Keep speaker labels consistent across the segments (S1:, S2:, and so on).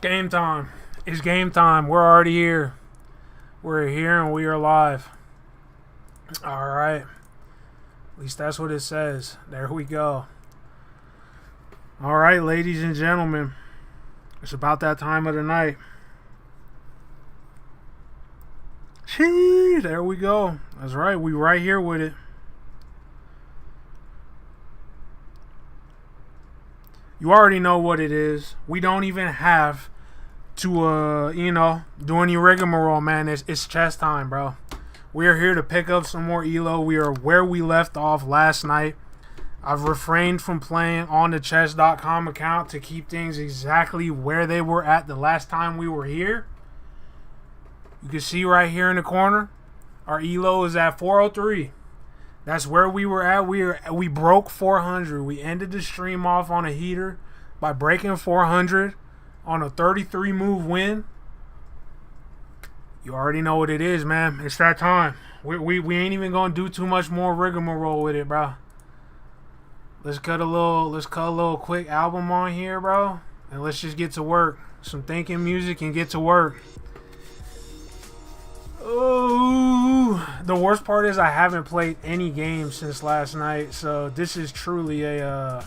S1: Game time. It's game time. We're already here. We're here and we are live. Alright. At least that's what it says. There we go. Alright, ladies and gentlemen. It's about that time of the night. Gee, there we go. That's right. We right here with it. You already know what it is. We don't even have to, do any rigmarole, man. It's chess time, bro. We are here to pick up some more ELO. We are where we left off last night. I've refrained from playing on the chess.com account to keep things exactly where they were at the last time we were here. You can see right here in the corner, our ELO is at 403. That's where we were at. We broke 400. We ended the stream off on a heater by breaking 400 on a 33 move win. You already know what it is, man. It's that time. We ain't even gonna do too much more rigmarole with it, bro. Let's cut a little quick album on here, bro, and let's just get to work. Some thinking music and get to work. Oh, the worst part is I haven't played any games since last night, so this is truly a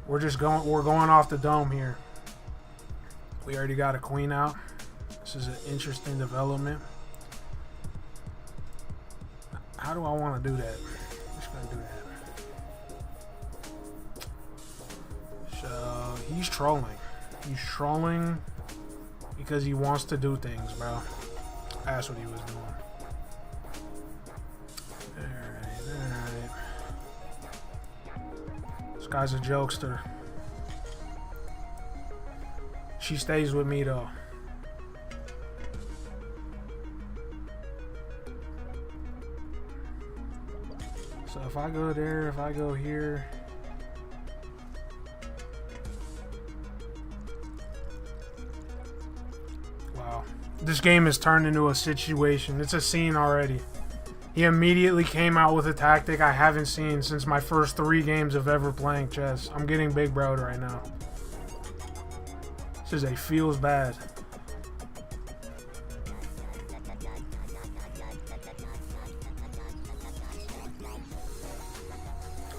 S1: we're going off the dome here. We already got a queen out. This is an interesting development. How do I want to do that? I'm just gonna do that. So he's trolling. He's trolling because he wants to do things, bro. That's what he was doing. Alright. This guy's a jokester. She stays with me though. So if I go there, if I go here. Wow. This game has turned into a situation. It's a scene already. He immediately came out with a tactic I haven't seen since my first 3 games of ever playing chess. I'm getting big broed right now. This is a feels bad.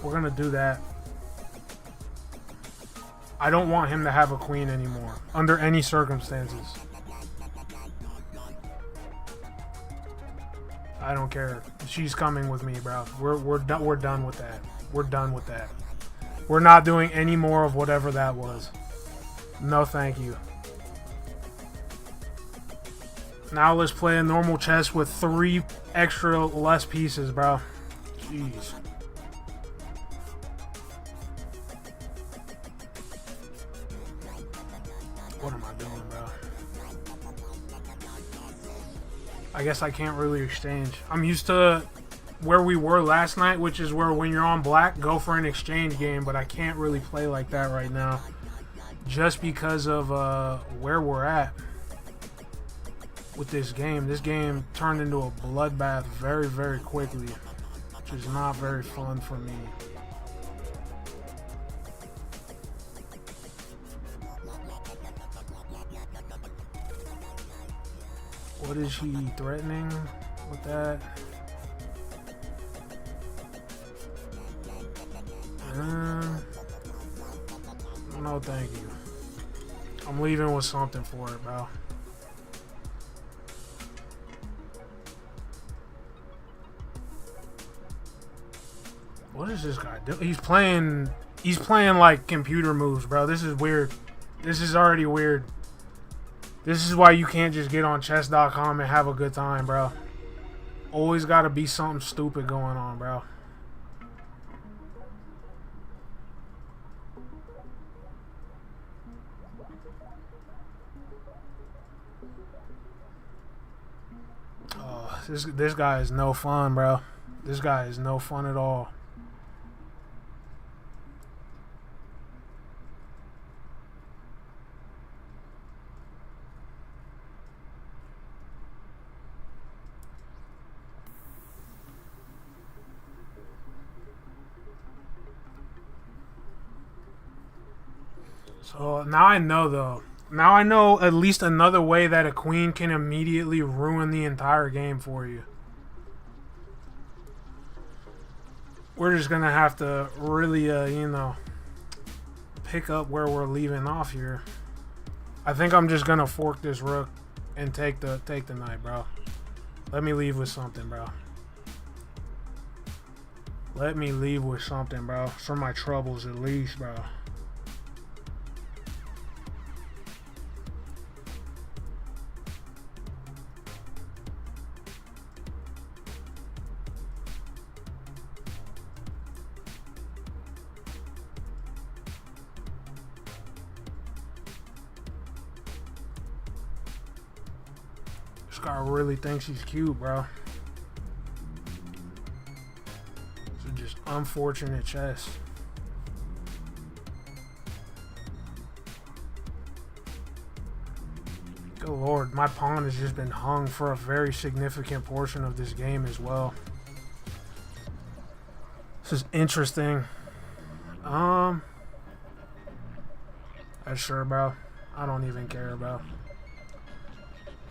S1: We're gonna do that. I don't want him to have a queen anymore, under any circumstances. I don't care. She's coming with me, bro. We're done with that. We're done with that. We're not doing any more of whatever that was. No, thank you. Now let's play a normal chess with 3 extra less pieces, bro. Jeez. What am I doing, bro? I guess I can't really exchange. I'm used to where we were last night, which is where when you're on black, go for an exchange game, but I can't really play like that right now. Just because of where we're at with this game. This game turned into a bloodbath very, very quickly, which is not very fun for me. What is he threatening with that? No, thank you. I'm leaving with something for it, bro. What is this guy doing? He's playing like computer moves, bro. This is weird. This is already weird. This is why you can't just get on chess.com and have a good time, bro. Always gotta be something stupid going on, bro. Oh, this guy is no fun, bro. This guy is no fun at all. So now I know though, Now I know at least another way that a queen can immediately ruin the entire game for you. We're just gonna have to really, you know, pick up where we're leaving off here. I think I'm just gonna fork this rook and take the knight, bro. Let me leave with something, bro. Let me leave with something, bro. For my troubles, at least, bro. This guy really thinks he's cute, bro. Just unfortunate chess. Good lord, my pawn has just been hung for a very significant portion of this game as well. This is interesting. That's sure, bro. I don't even care, bro.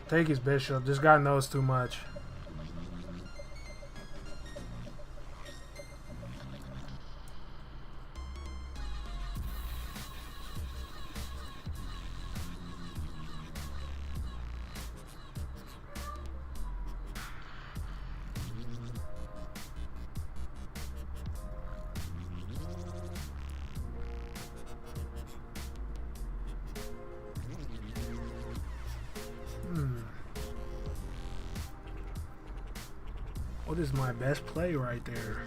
S1: Take his bishop. This guy knows too much. What is my best play right there?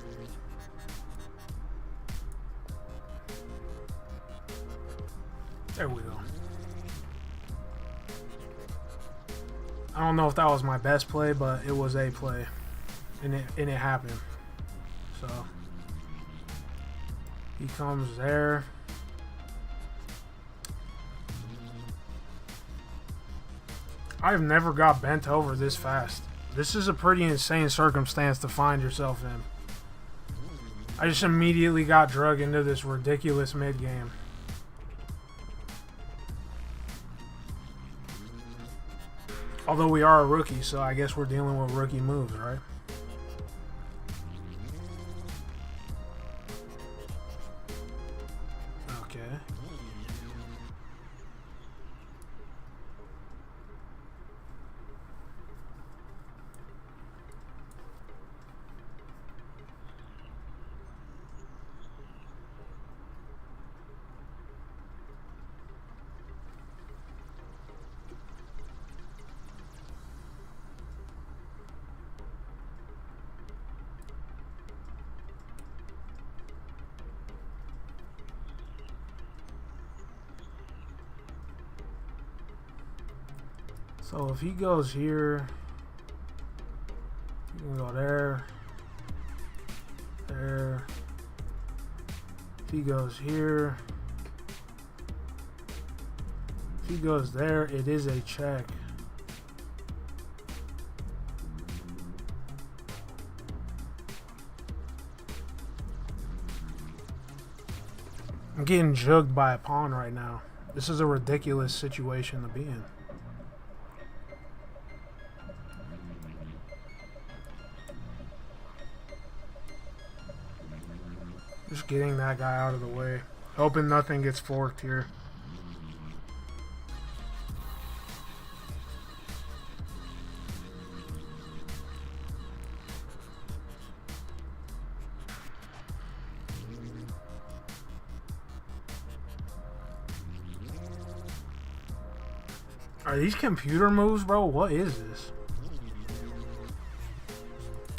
S1: There we go. I don't know if that was my best play, but it was a play, and it happened. So he comes there. I've never got bent over this fast. This is a pretty insane circumstance to find yourself in. I just immediately got drug into this ridiculous mid game. Although we are a rookie, so I guess we're dealing with rookie moves, right? Okay. So if he goes here, you can go there, there. If he goes here, if he goes there, it is a check. I'm getting jugged by a pawn right now. This is a ridiculous situation to be in. Just getting that guy out of the way. Hoping nothing gets forked here. Are these computer moves, bro? What is this?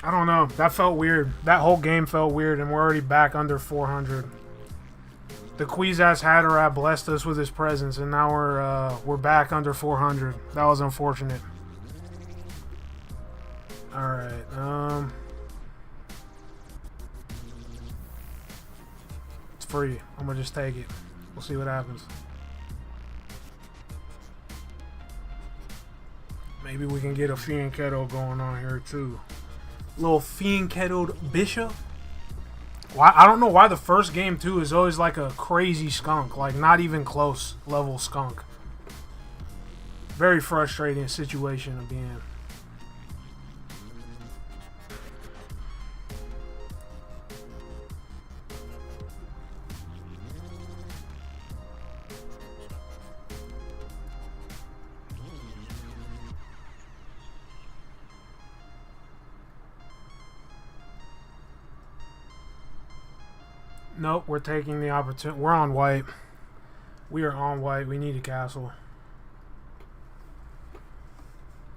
S1: I don't know. That felt weird. That whole game felt weird, and we're already back under 400. The Queezass Hatterat blessed us with his presence, and now we're back under 400. That was unfortunate. All right. It's free. I'm gonna just take it. We'll see what happens. Maybe we can get a fiend kettle going on here too. Little fiend kettled bishop. Why? I don't know why the first game too is always like a crazy skunk, like not even close level skunk. Very frustrating situation to be in. Nope, we're taking the opportunity. We're on white. We are on white. We need a castle.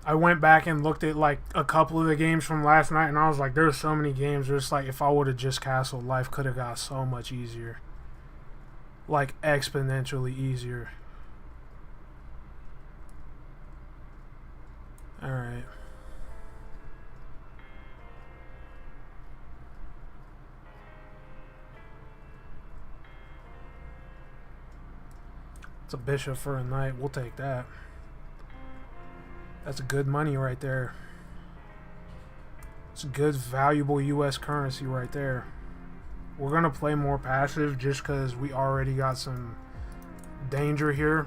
S1: I went back and looked at like a couple of the games from last night, and I was like, there's so many games. There's like, if I would have just castled, life could have got so much easier. Like exponentially easier. Alright. It's a bishop for a knight. We'll take that. That's good money right there. It's good, valuable U.S. currency right there. We're going to play more passive just because we already got some danger here.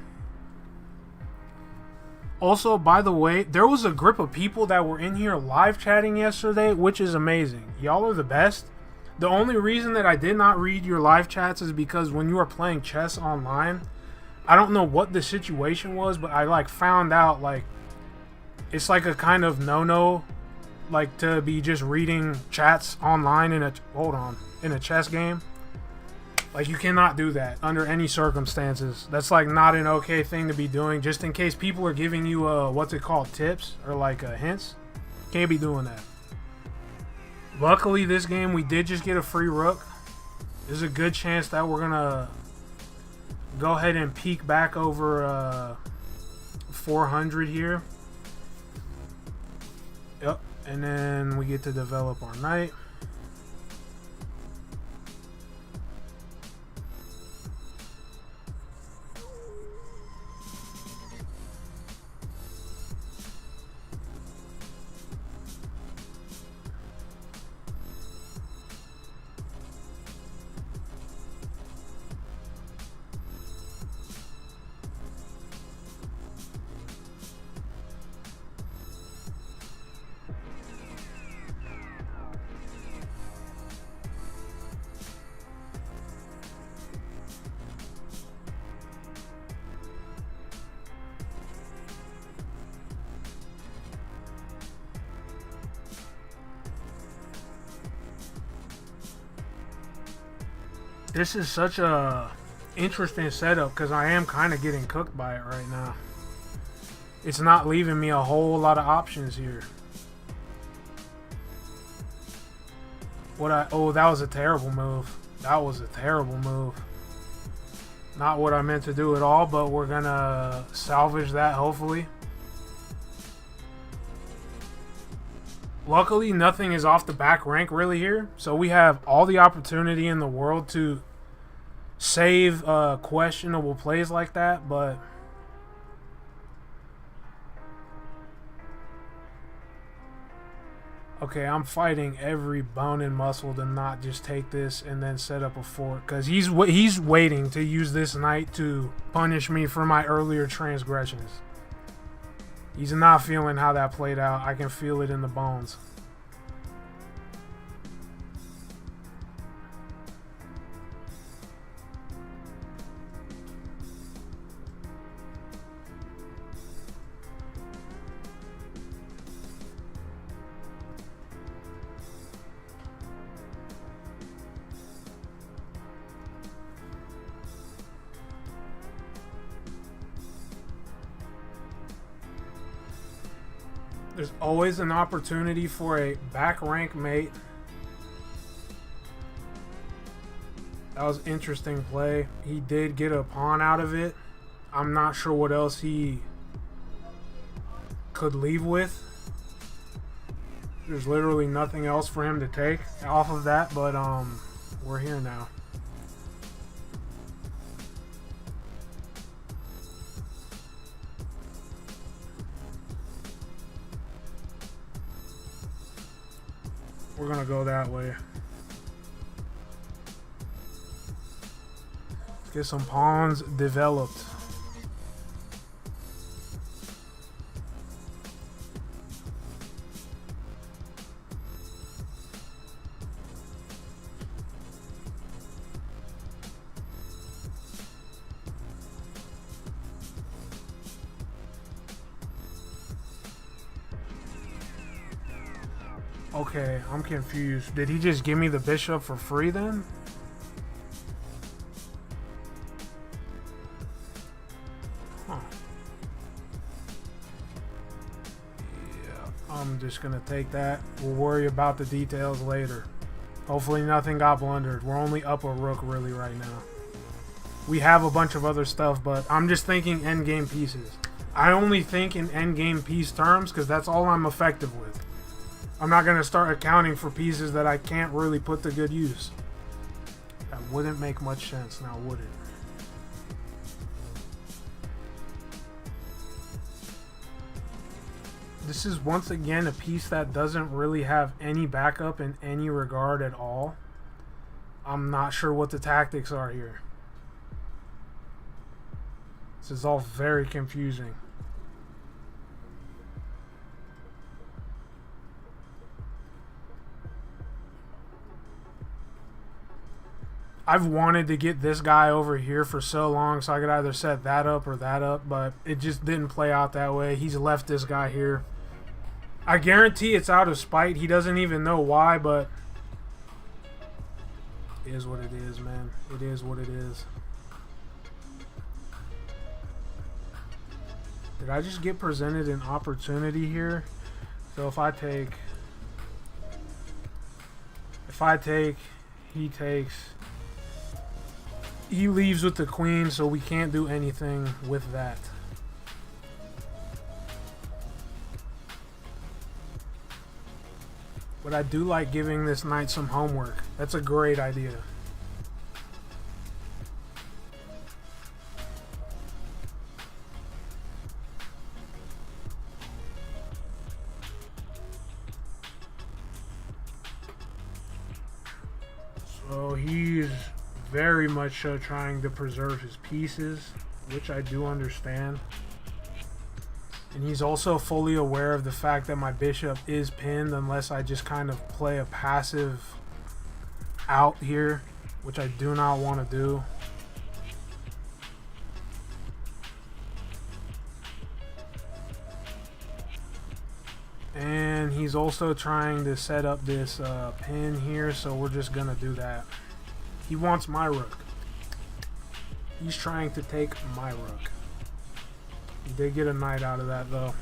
S1: Also, by the way, there was a group of people that were in here live chatting yesterday, which is amazing. Y'all are the best. The only reason that I did not read your live chats is because when you are playing chess online, I don't know what the situation was, but I like found out like it's like a kind of no-no, like to be just reading chats online in a chess game. Like you cannot do that under any circumstances. That's like not an okay thing to be doing. Just in case people are giving you what's it called, tips or like hints. Can't be doing that. Luckily, this game we did just get a free rook. There's a good chance that we're gonna go ahead and peek back over 400 here. Yep, and then we get to develop our knight. This is such a interesting setup because I am kind of getting cooked by it right now. It's not leaving me a whole lot of options here. Oh, that was a terrible move. That was a terrible move. Not what I meant to do at all, but we're gonna salvage that hopefully. Luckily, nothing is off the back rank really here, so we have all the opportunity in the world to save questionable plays like that, but okay, I'm fighting every bone and muscle to not just take this and then set up a fort, because he's waiting to use this knight to punish me for my earlier transgressions. He's not feeling how that played out. I can feel it in the bones. There's always an opportunity for a back rank mate. That was interesting play. He did get a pawn out of it. I'm not sure what else he could leave with. There's literally nothing else for him to take off of that, but we're here now. We're gonna go that way. Let's get some pawns developed. Okay, I'm confused. Did he just give me the bishop for free then? Huh. Yeah, I'm just gonna take that. We'll worry about the details later. Hopefully nothing got blundered. We're only up a rook really right now. We have a bunch of other stuff, but I'm just thinking endgame pieces. I only think in endgame piece terms because that's all I'm effective with. I'm not going to start accounting for pieces that I can't really put to good use. That wouldn't make much sense now, would it? This is once again a piece that doesn't really have any backup in any regard at all. I'm not sure what the tactics are here. This is all very confusing. I've wanted to get this guy over here for so long so I could either set that up or that up, but it just didn't play out that way. He's left this guy here. I guarantee it's out of spite. He doesn't even know why, but it is what it is, man. It is what it is. Did I just get presented an opportunity here? So if I take, he takes, he leaves with the queen, so we can't do anything with that. But I do like giving this knight some homework. That's a great idea. So he's very much so trying to preserve his pieces, which I do understand. And he's also fully aware of the fact that my bishop is pinned unless I just kind of play a passive out here, which I do not want to do. And he's also trying to set up this pin here, so we're just gonna do that. He wants my rook. He's trying to take my rook. He did get a knight out of that though.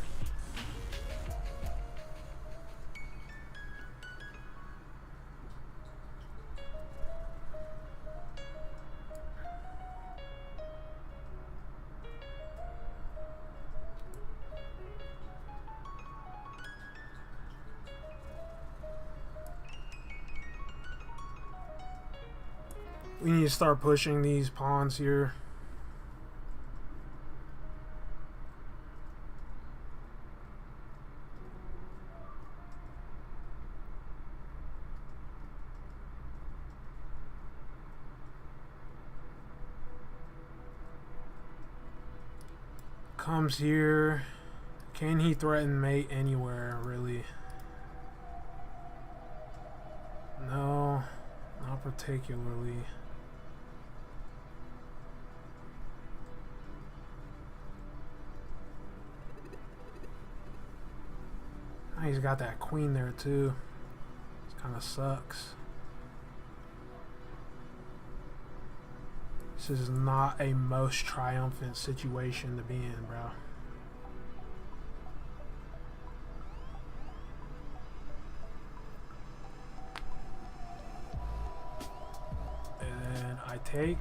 S1: We need to start pushing these pawns here. Comes here. Can he threaten mate anywhere, really? No, not particularly. He's got that queen there too. It kind of sucks. This is not a most triumphant situation to be in, bro. And then I take.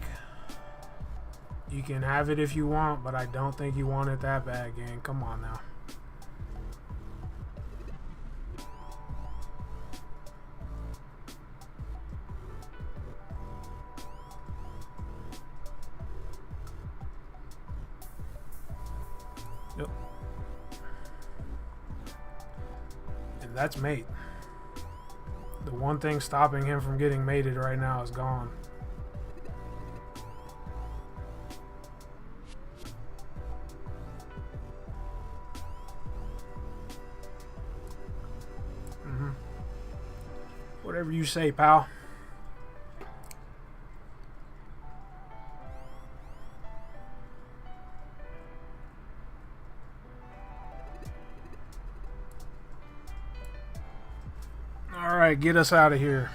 S1: You can have it if you want, but I don't think you want it that bad, gang. Come on now. Yep. And that's mate. The one thing stopping him from getting mated right now is gone. Whatever you say, pal. Alright, get us out of here.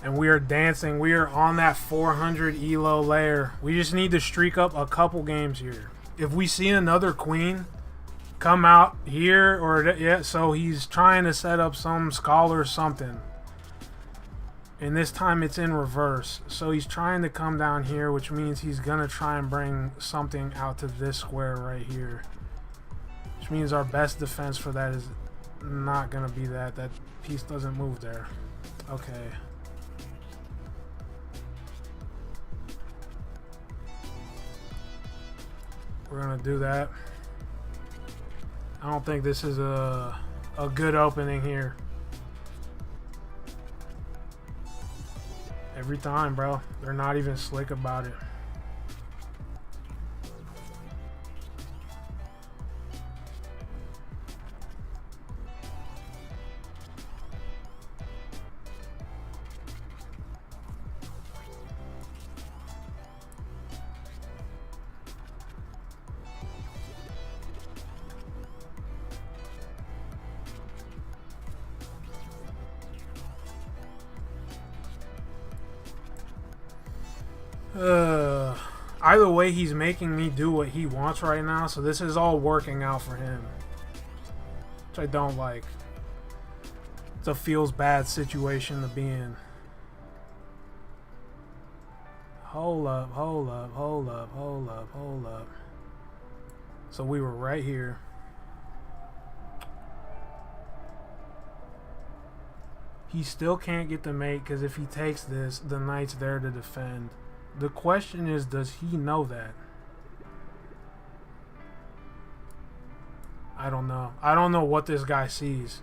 S1: And we are dancing. We are on that 400 ELO layer. We just need to streak up a couple games here. If we see another queen come out here, or yeah, so he's trying to set up some scholar or something. And this time it's in reverse. So he's trying to come down here, which means he's going to try and bring something out to this square right here. Which means our best defense for that is not going to be that. That piece doesn't move there. Okay. We're going to do that. I don't think this is a good opening here. Every time, bro. They're not even slick about it. Either way, he's making me do what he wants right now, so this is all working out for him, which I don't like. It's a feels bad situation to be in. Hold up, hold up, hold up, hold up, hold up. So we were right here. He still can't get the mate because if he takes this, the knight's there to defend. The question is, does he know that? I don't know. I don't know what this guy sees.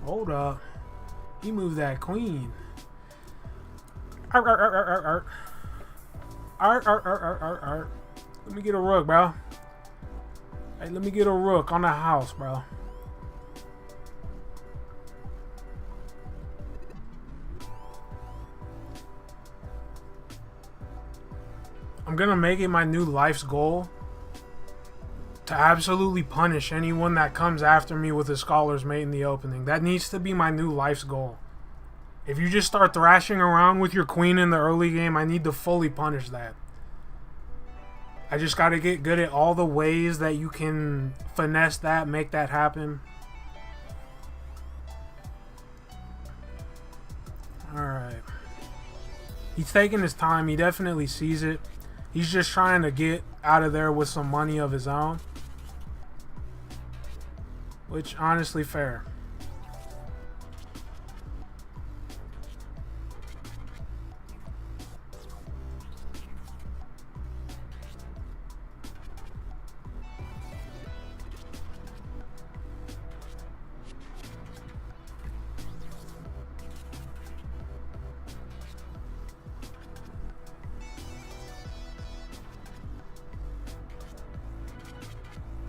S1: Hold up. He moved that queen. Art, art, art, art, art, art. Art, art, art, art, art, art. Let me get a rook, bro. Hey, let me get a rook on the house, bro. I'm gonna make it my new life's goal to absolutely punish anyone that comes after me with a scholar's mate in the opening. That needs to be my new life's goal. If you just start thrashing around with your queen in the early game, I need to fully punish that. I just gotta get good at all the ways that you can finesse that, make that happen. Alright. He's taking his time. He definitely sees it. He's just trying to get out of there with some money of his own. Which, honestly, fair.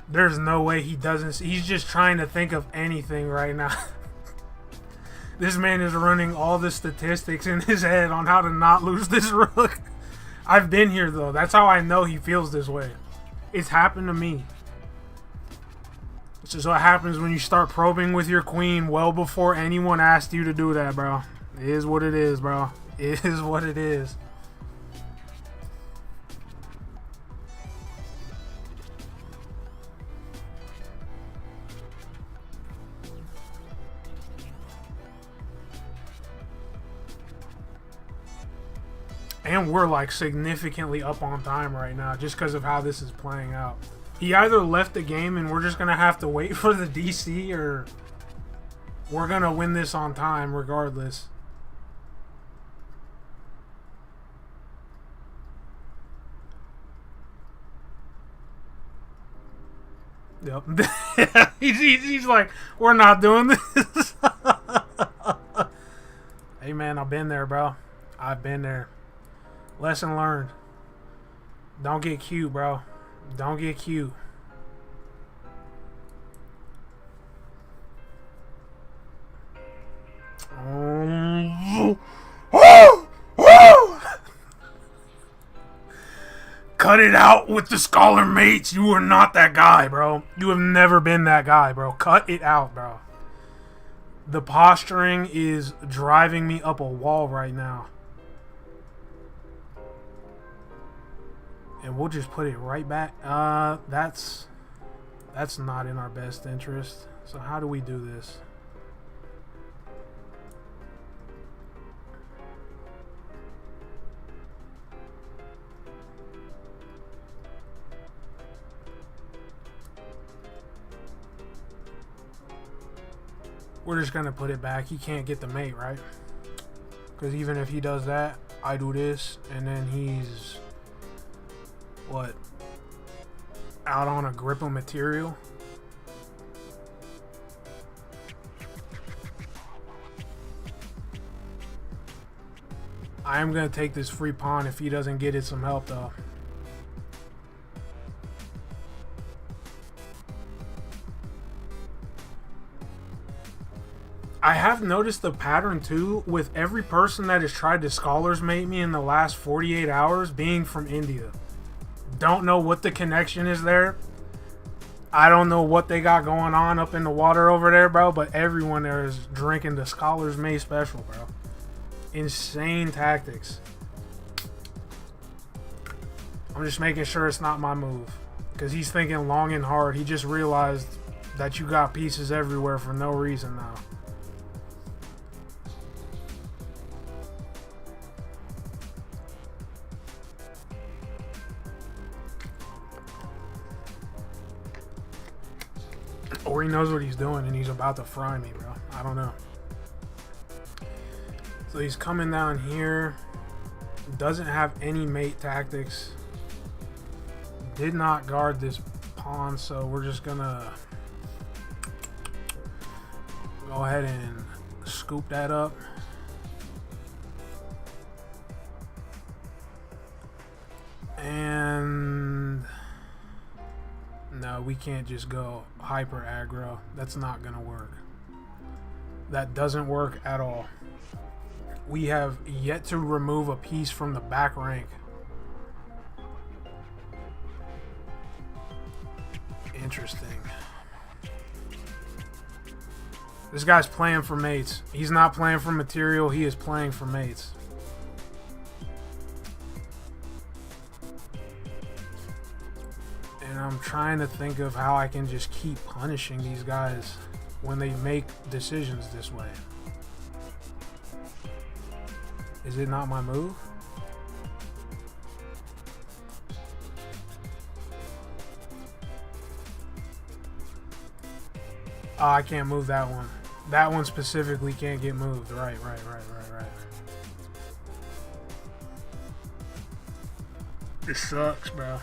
S1: There's no way he doesn't. He's just trying to think of anything right now. This man is running all the statistics in his head on how to not lose this rook. I've been here, though. That's how I know he feels this way. It's happened to me. This is what happens when you start probing with your queen well before anyone asked you to do that, bro. It is what it is, bro. It is what it is. And we're like significantly up on time right now just because of how this is playing out. He either left the game and we're just going to have to wait for the DC, or we're going to win this on time regardless. Yep. he's like, we're not doing this. Hey man, I've been there, bro. I've been there. Lesson learned. Don't get cute, bro. Don't get cute. Cut it out with the scholar mates. You are not that guy, bro. You have never been that guy, bro. Cut it out, bro. The posturing is driving me up a wall right now. And we'll just put it right back. That's not in our best interest. So how do we do this? We're just gonna put it back. He can't get the mate, right? Because even if he does that, I do this, and then he's what? Out on a grip of material. I am gonna take this free pawn if he doesn't get it some help though. I have noticed the pattern too with every person that has tried to scholars mate me in the last 48 hours being from India. Don't know what the connection is there. I don't know what they got going on up in the water over there, bro, but everyone there is drinking the scholars mate special, bro. Insane tactics. I'm just making sure it's not my move because he's thinking long and hard. He just realized that you got pieces everywhere for no reason now. Or he knows what he's doing and he's about to fry me, bro. I don't know. So he's coming down here. Doesn't have any mate tactics. Did not guard this pawn, so we're just gonna go ahead and scoop that up. And no, we can't just go hyper aggro. That's not gonna work. That doesn't work at all. We have yet to remove a piece from the back rank. Interesting. This guy's playing for mates. He's not playing for material. He is playing for mates. And I'm trying to think of how I can just keep punishing these guys when they make decisions this way. Is it not my move? Oh, I can't move that one. That one specifically can't get moved. Right. This sucks, bro.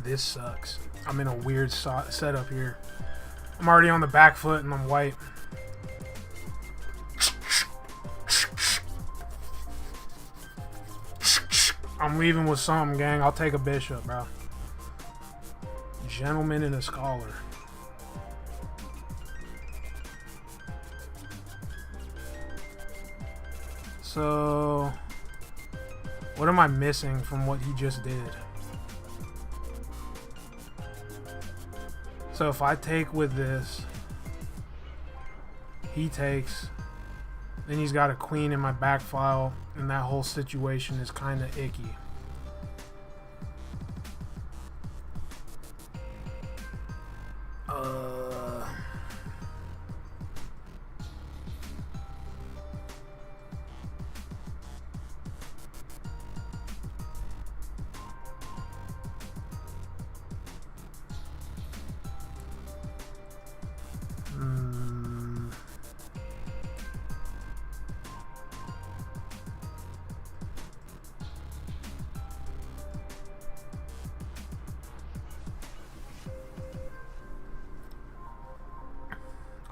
S1: This sucks. I'm in a weird setup here. I'm already on the back foot and I'm white. I'm leaving with something, gang. I'll take a bishop, bro. Gentleman and a scholar. So, what am I missing from what he just did? So if I take with this, he takes, then he's got a queen in my back file, and that whole situation is kind of icky.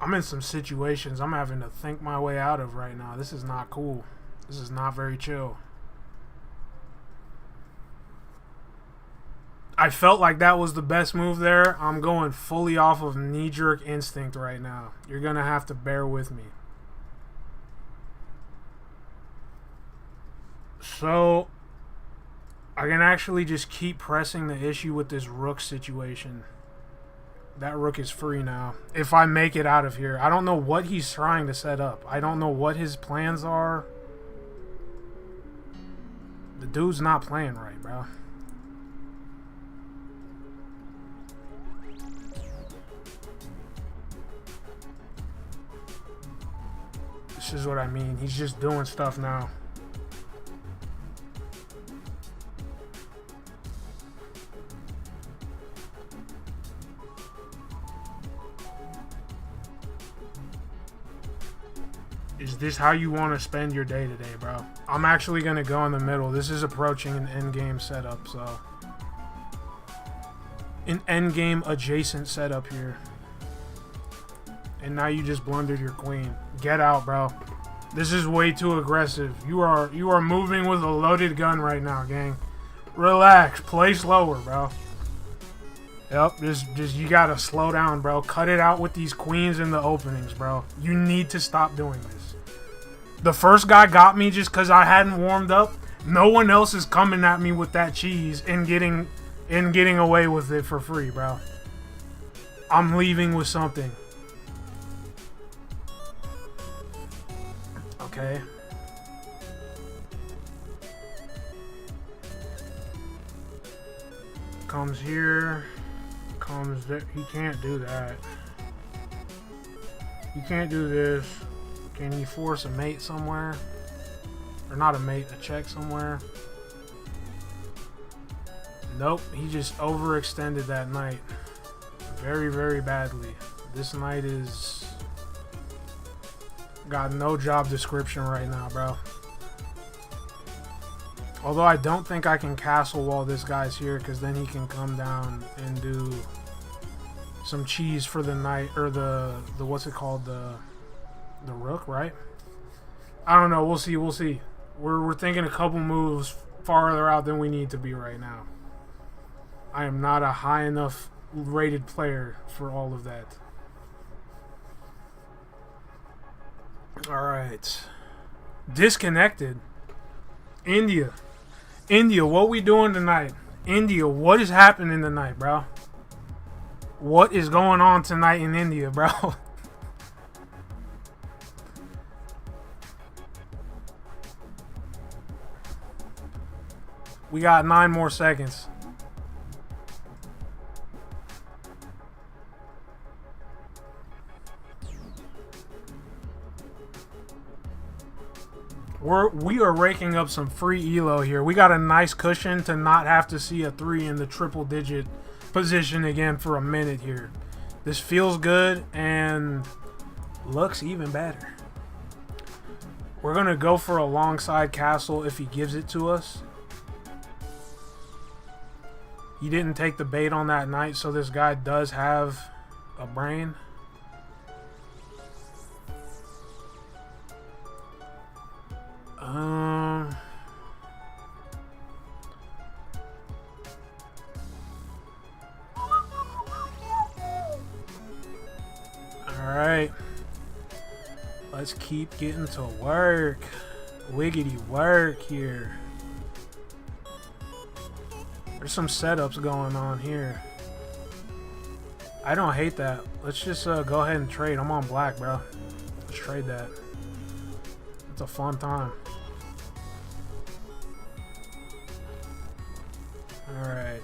S1: I'm in some situations I'm having to think my way out of right now. This is not cool. This is not very chill. I felt like that was the best move there. I'm going fully off of knee-jerk instinct right now. You're going to have to bear with me. So, I can actually just keep pressing the issue with this rook situation. That rook is free now. If I make it out of here. I don't know what he's trying to set up. I don't know what his plans are. The dude's not playing right, bro. This is what I mean. He's just doing stuff now. Is this how you want to spend your day today, bro? I'm actually going to go in the middle. This is approaching an endgame setup, so... An endgame adjacent setup here. And now you just blundered your queen. Get out, bro. This is way too aggressive. You are moving with a loaded gun right now, gang. Relax. Play slower, bro. Yep, just you gotta slow down, bro. Cut it out with these queens in the openings, bro. You need to stop doing this. The first guy got me just because I hadn't warmed up. No one else is coming at me with that cheese and getting away with it for free, bro. I'm leaving with something. Okay. Comes here. Comes there. He can't do that. He can't do this. Can he force a mate somewhere? Or not a mate, a check somewhere? Nope, he just overextended that knight. Very, very badly. This knight is... got no job description right now, bro. Although I don't think I can castle while this guy's here, because then he can come down and do some cheese for the knight, or the what's it called, the rook, right? I don't know. We'll see. We'll see. We're thinking a couple moves farther out than we need to be right now. I am not a high enough rated player for all of that. All right. Disconnected. India. India, what we doing tonight? India, what is happening tonight, bro? What is going on tonight in India, bro? We got 9 more seconds. We are raking up some free ELO here. We got a nice cushion to not have to see a 3 in the triple digit position again for a minute here. This feels good and looks even better. We're going to go for a long side castle if he gives it to us. He didn't take the bait on that knight, so this guy does have a brain. Alright. Let's keep getting to work. Wiggity work here. There's some setups going on here. I don't hate that. Let's just go ahead and trade. I'm on black, bro. Let's trade that. It's a fun time. Alright.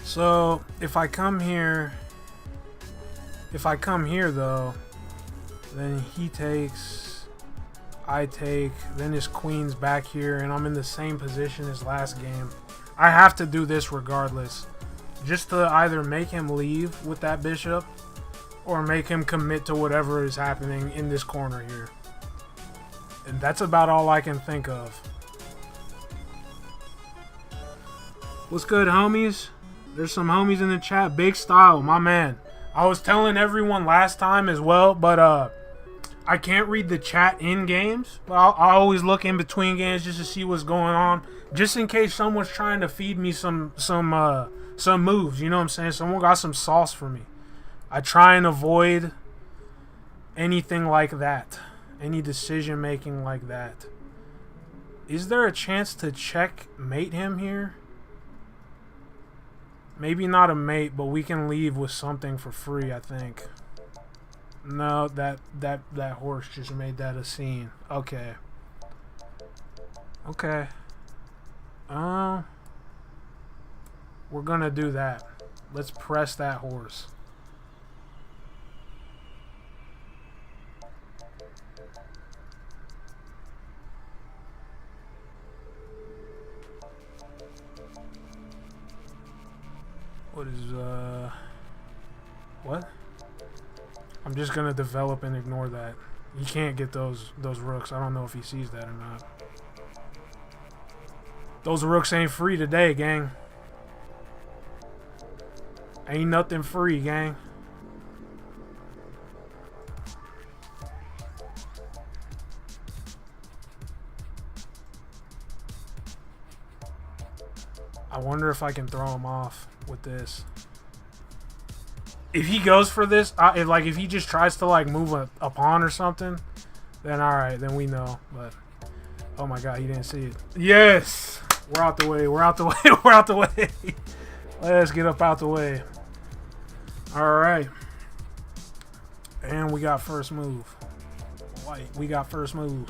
S1: So, if I come here though, then he takes, I take, then his queen's back here, and I'm in the same position as last game. I have to do this regardless, just to either make him leave with that bishop, or make him commit to whatever is happening in this corner here. And that's about all I can think of. What's good, homies? There's some homies in the chat. Big Style, my man. I was telling everyone last time as well, but I can't read the chat in games. But I always look in between games just to see what's going on, just in case someone's trying to feed me some moves. You know what I'm saying? Someone got some sauce for me. I try and avoid anything like that, any decision making like that. Is there a chance to checkmate him here? Maybe not a mate, but we can leave with something for free, I think. No, that horse just made that a scene. Okay. Okay. We're gonna do that. Let's press that horse. What is, what? I'm just gonna develop and ignore that. He can't get those rooks. I don't know if he sees that or not. Those rooks ain't free today, gang. Ain't nothing free, gang. I wonder if I can throw him off with this. If he goes for this, if he just tries to like move a pawn or something, then alright, then we know. But oh my god, he didn't see it. Yes! We're out the way, we're out the way, we're out the way. Let's get up out the way. Alright. And we got first move. White, we got first move.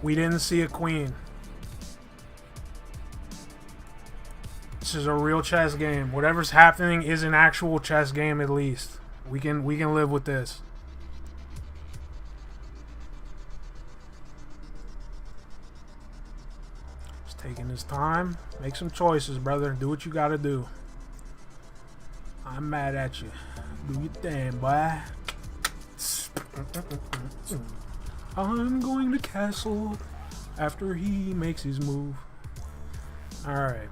S1: We didn't see a queen. This is a real chess game. Whatever's happening is an actual chess game at least. We can live with this. Just taking his time. Make some choices, brother. Do what you gotta do. I'm mad at you. Do your thing, boy. I'm going to castle after he makes his move. Alright.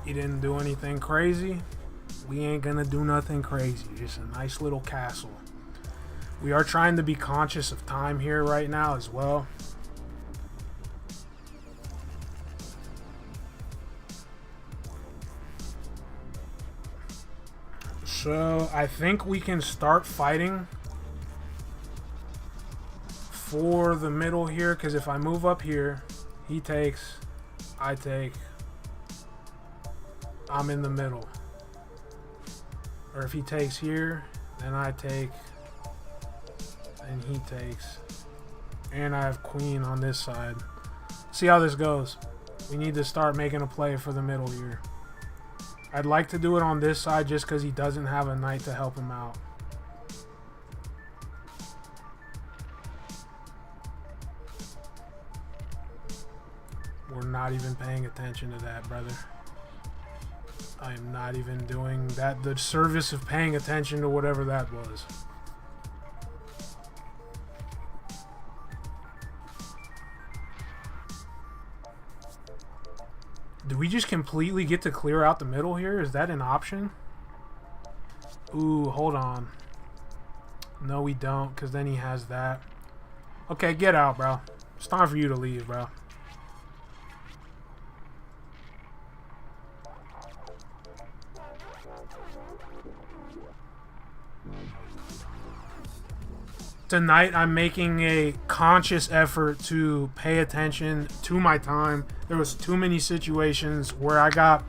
S1: He didn't do anything crazy. We ain't gonna do nothing crazy. Just a nice little castle. We are trying to be conscious of time here right now as well. So I think we can start fighting for the middle here, because if I move up here, he takes, I take, I'm in the middle. Or if he takes here, then I take, and he takes. And I have queen on this side. See how this goes. We need to start making a play for the middle here. I'd like to do it on this side just because he doesn't have a knight to help him out. We're not even paying attention to that, brother. I am not even doing that, the service of paying attention to whatever that was. Do we just completely get to clear out the middle here? Is that an option? Ooh, hold on. No, we don't, because then he has that. Okay, get out, bro. It's time for you to leave, bro. Tonight I'm making a conscious effort to pay attention to my time. There was too many situations where I got,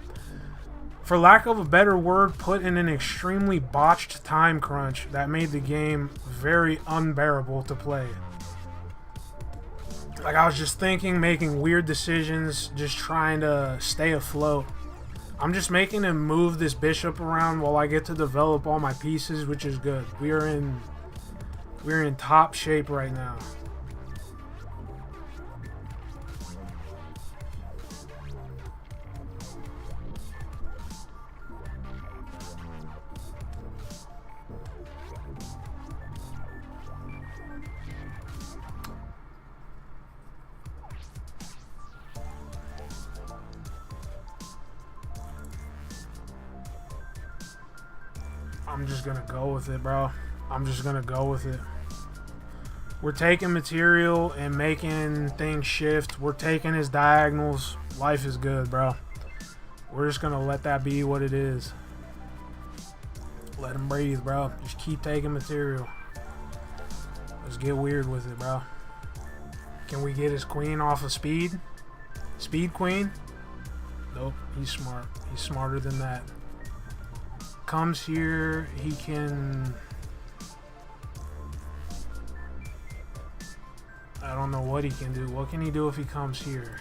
S1: for lack of a better word, put in an extremely botched time crunch that made the game very unbearable to play. Like, I was just thinking, making weird decisions, just trying to stay afloat. I'm just making him move this bishop around while I get to develop all my pieces, which is good. We're in top shape right now. I'm just gonna go with it, bro. I'm just gonna go with it. We're taking material and making things shift. We're taking his diagonals. Life is good, bro. We're just gonna let that be what it is. Let him breathe, bro. Just keep taking material. Let's get weird with it, bro. Can we get his queen off of speed? Speed queen? Nope, he's smart. He's smarter than that. Comes here, he can... I don't know what he can do. What can he do if he comes here?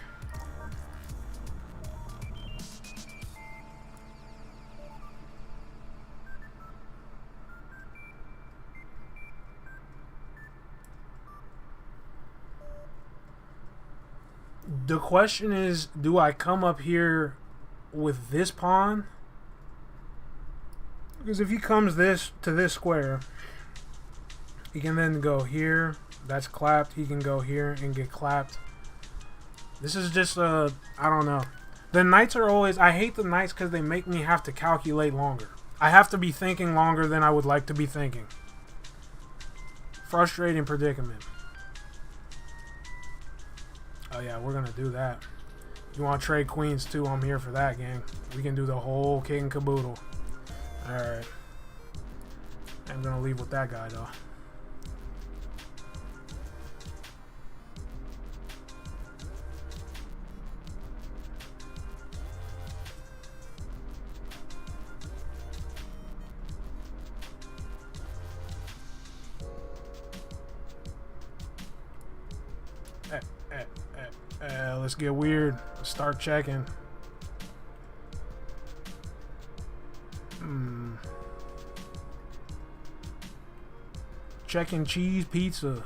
S1: The question is, do I come up here with this pawn? Because if he comes this to this square, he can then go here. That's clapped. He can go here and get clapped. This is just I don't know. The knights are always... I hate the knights because they make me have to calculate longer. I have to be thinking longer than I would like to be thinking. Frustrating predicament. Oh yeah, we're gonna do that. You want to trade queens too? I'm here for that, gang. We can do the whole kit and caboodle. Alright. I'm gonna leave with that guy though. Let's get weird. Let's start checking. Checking cheese pizza.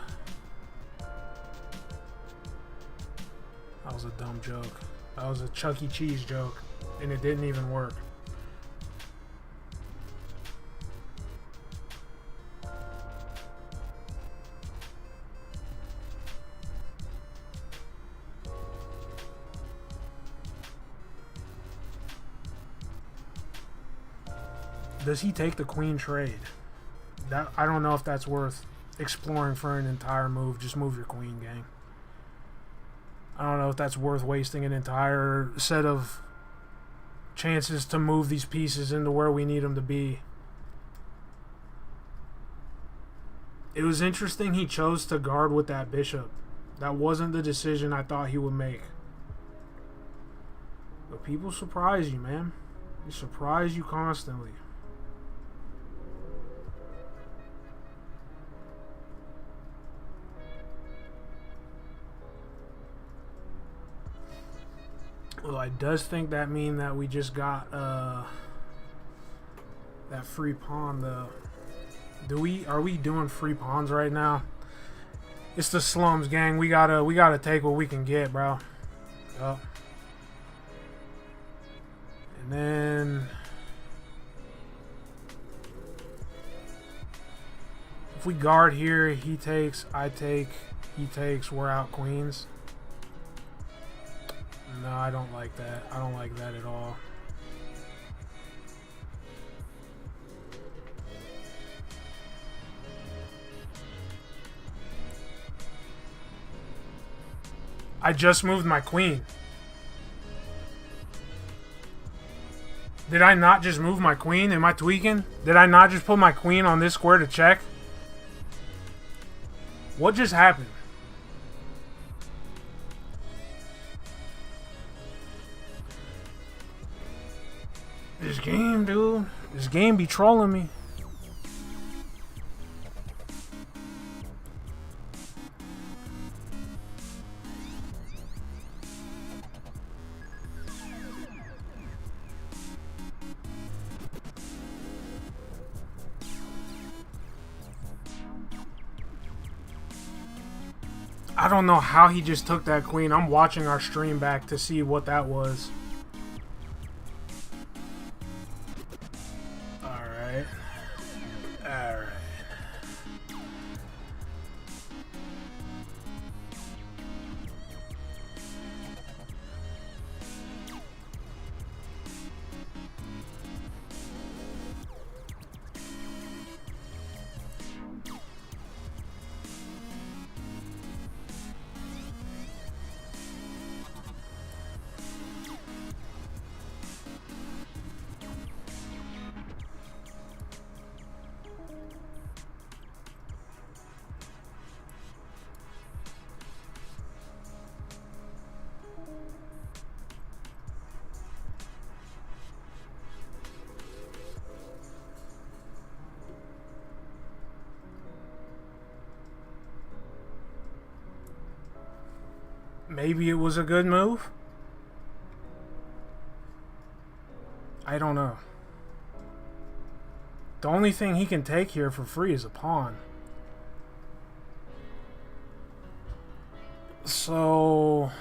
S1: That was a dumb joke. That was a Chuck E. Cheese joke, and it didn't even work. Does he take the queen trade? That I don't know if that's worth exploring for an entire move. Just move your queen, gang. I don't know if that's worth wasting an entire set of chances to move these pieces into where we need them to be. It was interesting he chose to guard with that bishop. That wasn't the decision I thought he would make. But people surprise you, man. They surprise you constantly. Well, I does think that mean that we just got that free pawn though. Are we doing free pawns right now? It's the slums, gang. We gotta take what we can get, bro. Yup. And then if we guard here, he takes, I take, he takes, we're out queens. No, I don't like that. I don't like that at all. I just moved my queen. Did I not just move my queen? Am I tweaking? Did I not just put my queen on this square to check? What just happened? This game, dude. This game be trolling me. I don't know how he just took that queen. I'm watching our stream back to see what that was. Alright. Alright. Maybe it was a good move? I don't know. The only thing he can take here for free is a pawn. So...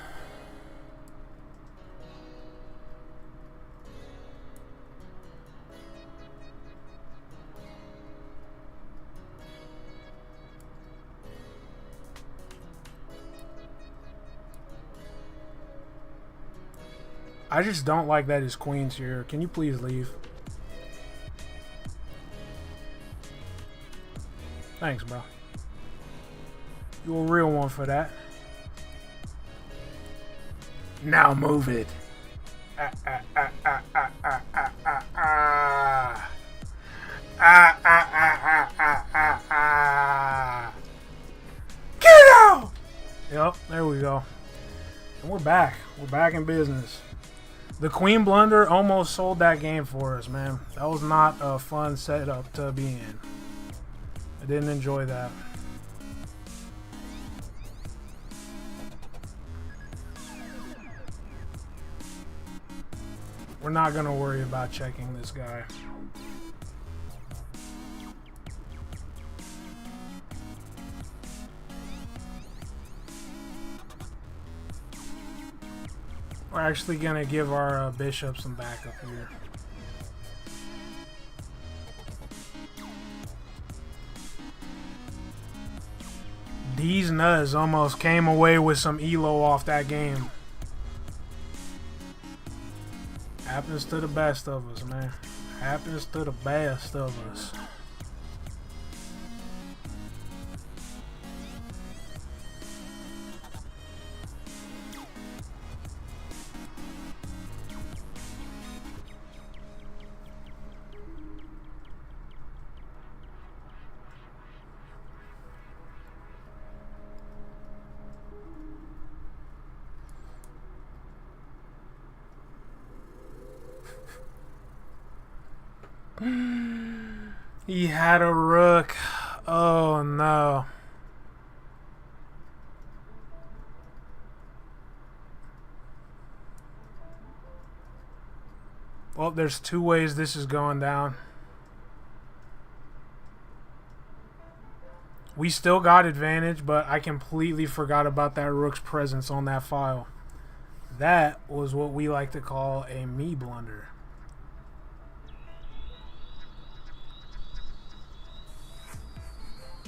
S1: I just don't like that his queen's here. Can you please leave? Thanks, bro. You a real one for that. Now move it. Ah, ah, ah, ah, ah, ah, ah, ah, ah. Ah, ah, ah, ah, ah, ah, ah. Get out! Yep, there we go. And we're back. We're back in business. The queen blunder almost sold that game for us, man. That was not a fun setup to be in. I didn't enjoy that. We're not going to worry about checking this guy. We're actually going to give our bishop some backup here. These nuts almost came away with some ELO off that game. Happens to the best of us, man. Happens to the best of us. He had a rook. Oh no. Well, there's two ways this is going down. We still got advantage, but I completely forgot about that rook's presence on that file. That was what we like to call a me blunder.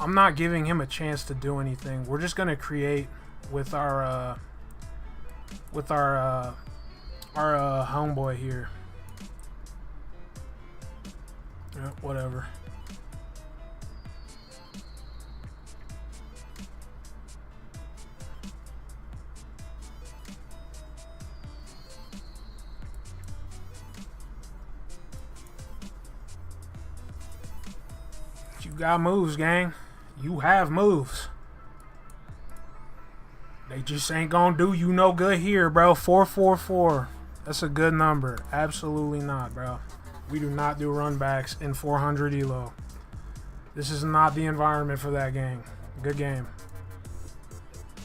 S1: I'm not giving him a chance to do anything. We're just gonna create with our homeboy here. Yeah, whatever. You got moves, gang. You have moves. They just ain't gonna do you no good here, bro. 444. That's a good number. Absolutely not, bro. We do not do run backs in 400 ELO. This is not the environment for that game. Good game.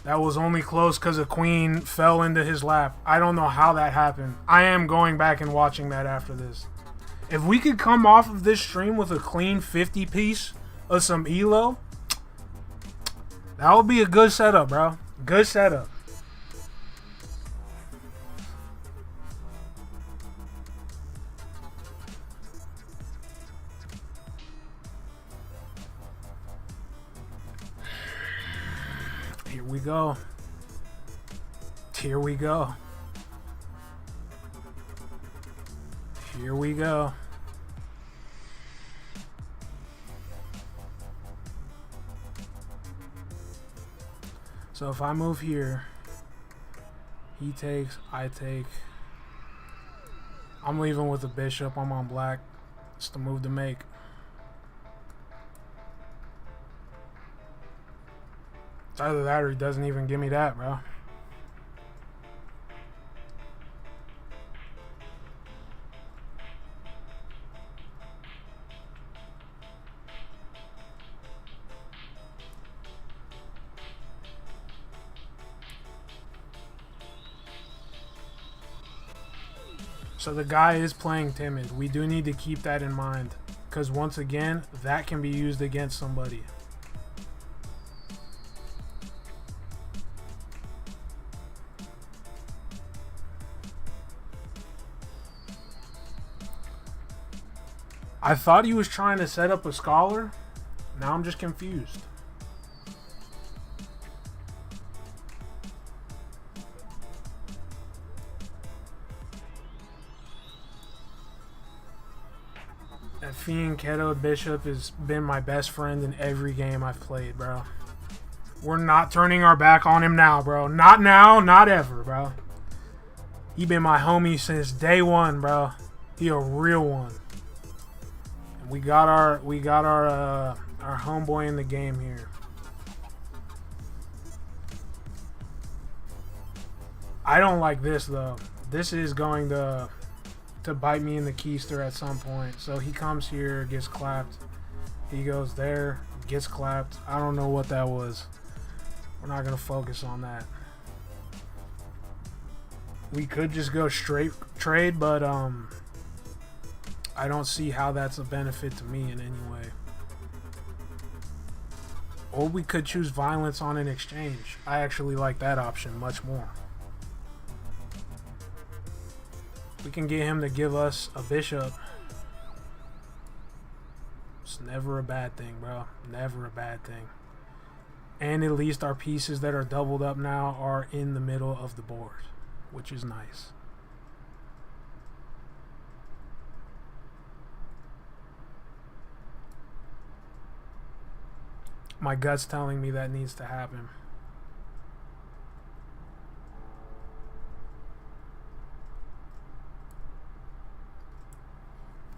S1: That was only close because a queen fell into his lap. I don't know how that happened. I am going back and watching that after this. If we could come off of this stream with a clean 50 piece of some ELO, that would be a good setup, bro. Good setup. Here we go. Here we go. Here we go. So if I move here, he takes, I take. I'm leaving with the bishop. I'm on black. It's the move to make. It's either that or he doesn't even give me that, bro. So the guy is playing timid. We do need to keep that in mind, because once again, that can be used against somebody. I thought he was trying to set up a scholar. Now I'm just confused. That Fiend Keto Bishop has been my best friend in every game I've played, bro. We're not turning our back on him now, bro. Not now, not ever, bro. He been my homie since day one, bro. He a real one. And we got our homeboy in the game here. I don't like this though. This is going to bite me in the keister at some point. So he comes here, gets clapped. He goes there, gets clapped. I don't know what that was. We're not going to focus on that. We could just go straight trade, but I don't see how that's a benefit to me in any way. Or we could choose violence on an exchange. I actually like that option much more. We can get him to give us a bishop. It's never a bad thing, bro. Never a bad thing. And at least our pieces that are doubled up now are in the middle of the board, which is nice. My gut's telling me that needs to happen.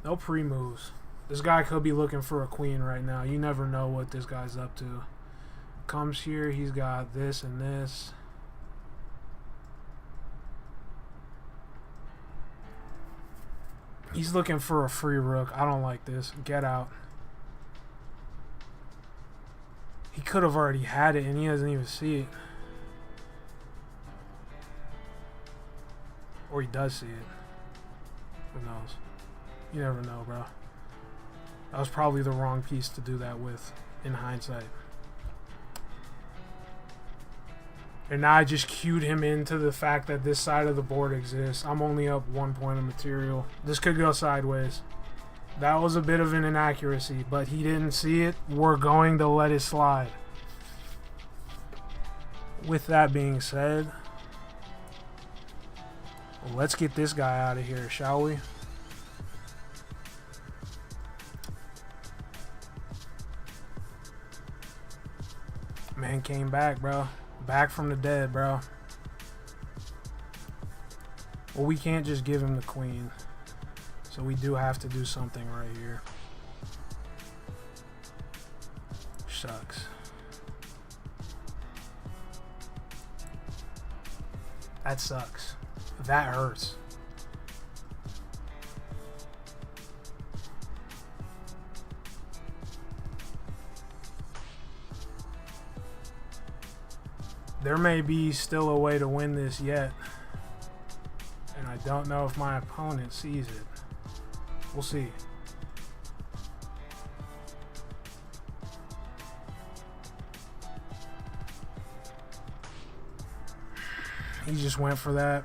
S1: No pre-moves. This guy could be looking for a queen right now. You never know what this guy's up to. Comes here, he's got this and this. He's looking for a free rook. I don't like this. Get out. He could have already had it and he doesn't even see it. Or he does see it. Who knows? You never know, bro. That was probably the wrong piece to do that with, in hindsight. And now I just cued him into the fact that this side of the board exists. I'm only up 1 point of material. This could go sideways. That was a bit of an inaccuracy, but he didn't see it. We're going to let it slide. With that being said, let's get this guy out of here, shall we? Man came back, bro. Back from the dead, bro. Well, we can't just give him the queen. So we do have to do something right here. Sucks. That sucks. That hurts. There may be still a way to win this yet. And I don't know if my opponent sees it. We'll see. He just went for that.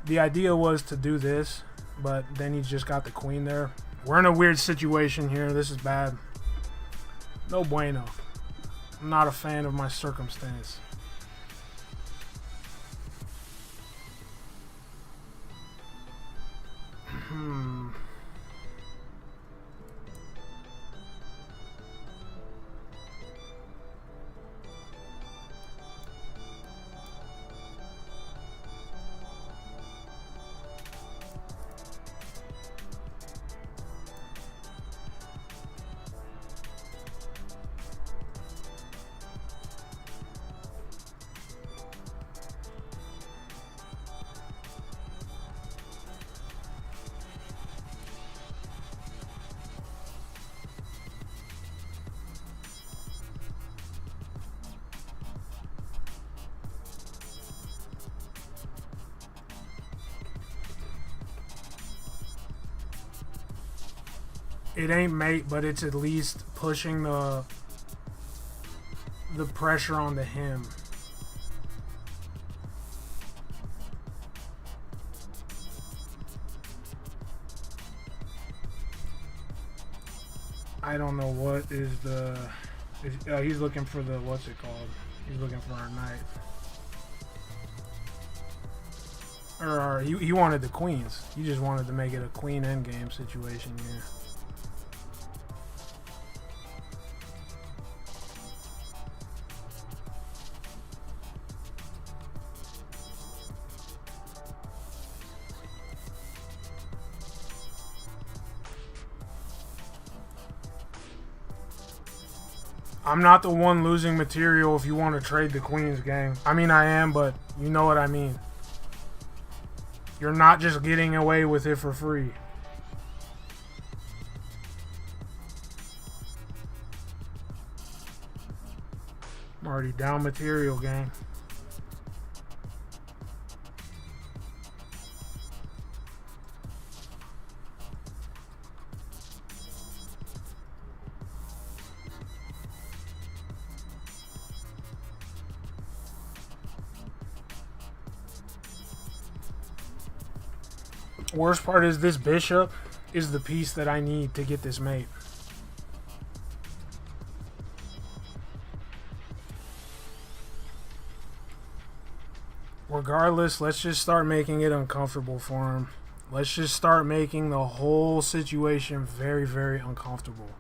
S1: The idea was to do this, but then he just got the queen there. We're in a weird situation here. This is bad. No bueno. I'm not a fan of my circumstance. It ain't mate, but it's at least pushing the pressure onto him. I don't know what is the... he's looking for the... What's it called? He's looking for our knight. Or he wanted the queens. He just wanted to make it a queen endgame situation here. I'm not the one losing material if you want to trade the queens, gang. I mean, I am, but you know what I mean. You're not just getting away with it for free. I'm already down material, gang. Worst part is this bishop is the piece that I need to get this mate. Regardless, let's just start making it uncomfortable for him. Let's just start making the whole situation very, very uncomfortable.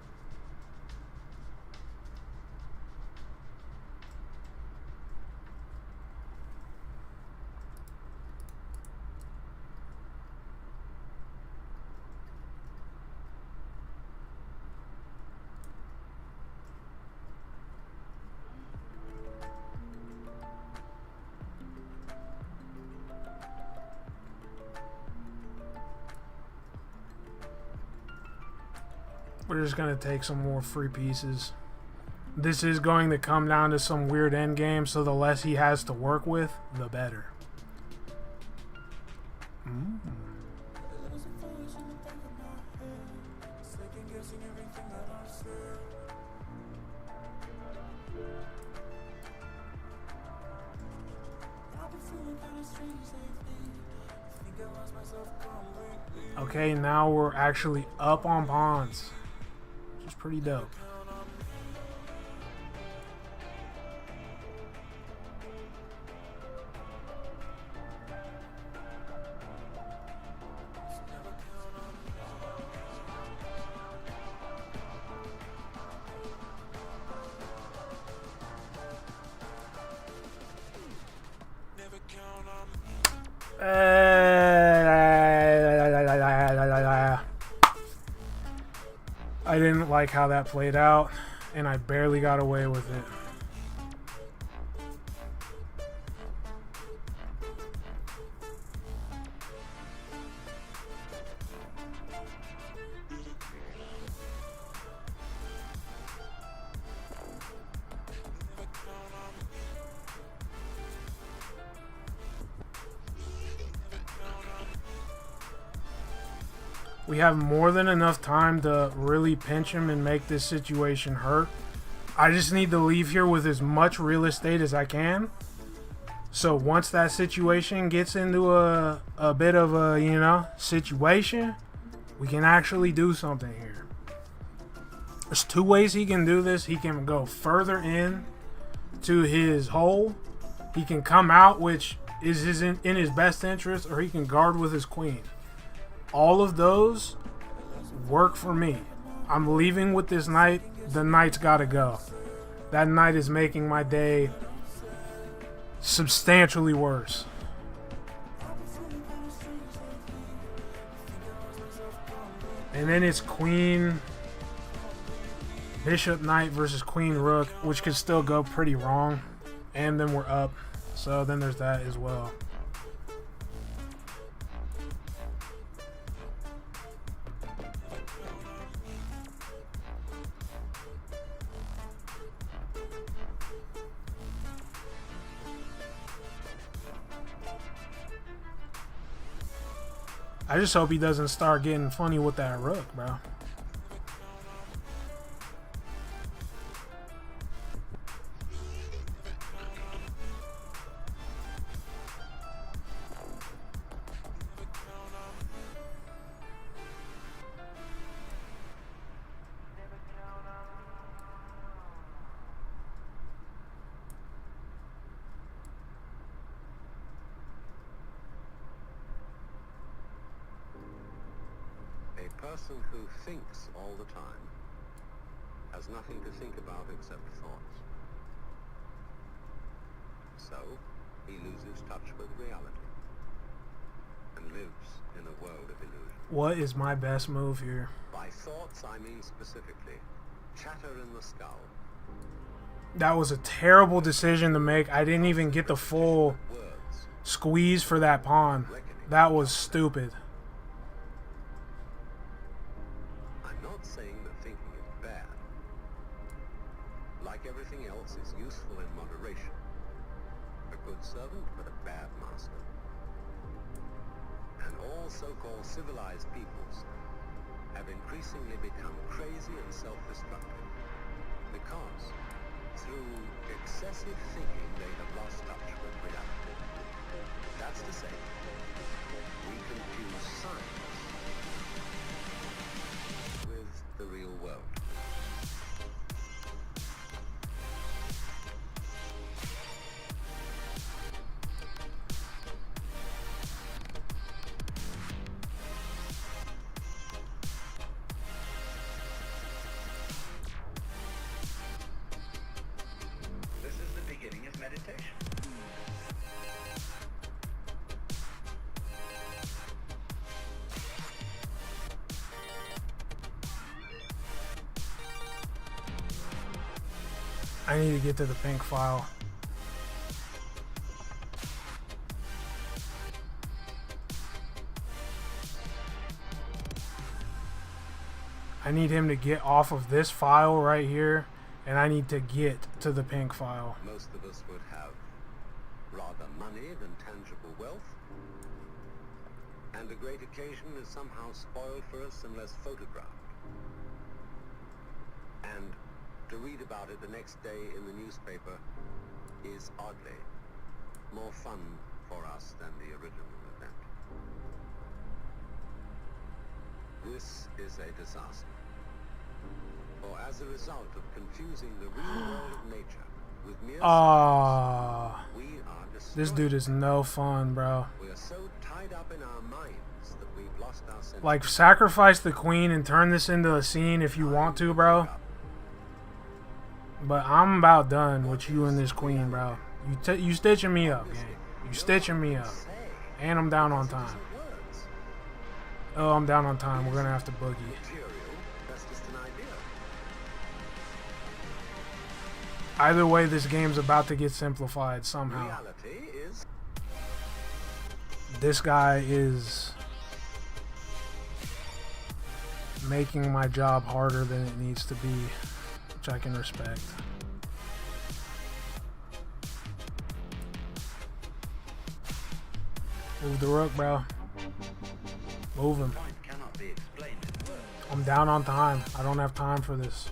S1: We're just going to take some more free pieces. This is going to come down to some weird endgame, so the less he has to work with, the better. Okay, now we're actually up on pawns. Which is pretty dope. I didn't like how that played out, and I barely got away with it. We have more than enough time to really pinch him and make this situation hurt. I just need to leave here with as much real estate as I can So once that situation gets into a bit of a, you know, situation, we can actually do something here. There's two ways he can do this. He can go further in to his hole. He can come out, which is in his best interest, or he can guard with his queen. All of those work for me. I'm leaving with this knight. The knight's got to go. That knight is making my day substantially worse. And then it's queen, bishop, knight versus queen, rook, which could still go pretty wrong. And then we're up. So then there's that as well. I just hope he doesn't start getting funny with that rook, bro.
S2: A person who thinks all the time has nothing to think about except thoughts. So, he loses touch with reality and lives in a world of illusion.
S1: What is my best move here?
S2: By thoughts, I mean specifically chatter in the skull.
S1: That was a terrible decision to make. I didn't even get the full
S2: Words,
S1: squeeze for that pawn. That was stupid.
S2: I'm not saying that thinking is bad. Like everything else, is useful in moderation. A good servant, but a bad master. And all so-called civilized peoples have increasingly become crazy and self-destructive because through excessive thinking they have lost touch with reality. That's to say, we confuse science with the real world.
S3: This is the beginning of meditation.
S1: I need to get to the pink file. I need him to get off of this file right here, and I need to get to the pink file.
S2: Most of us would have rather money than tangible wealth, and a great occasion is somehow spoiled for us unless photographed. And to read about it the next day in the newspaper is oddly more fun for us than the original event. This is a disaster. For as a result of confusing the real world of nature with mere science, we are destroyed.
S1: This dude is no fun, bro.
S2: We are so tied up in our minds that we've lost our sense.
S1: Like, sacrifice the queen and turn this into a scene if you want to, bro. But I'm about done with you and this queen, bro. You stitching me up, gang. You stitching me up. And I'm down on time. Oh, I'm down on time. We're gonna have to boogie.
S2: That's just an idea.
S1: Either way, this game's about to get simplified somehow.
S2: Reality is
S1: This guy is making my job harder than it needs to be, which I can respect. Move the rook, bro. Move him.
S3: Point cannot be explained in words.
S1: I'm down on time. I don't have time for this.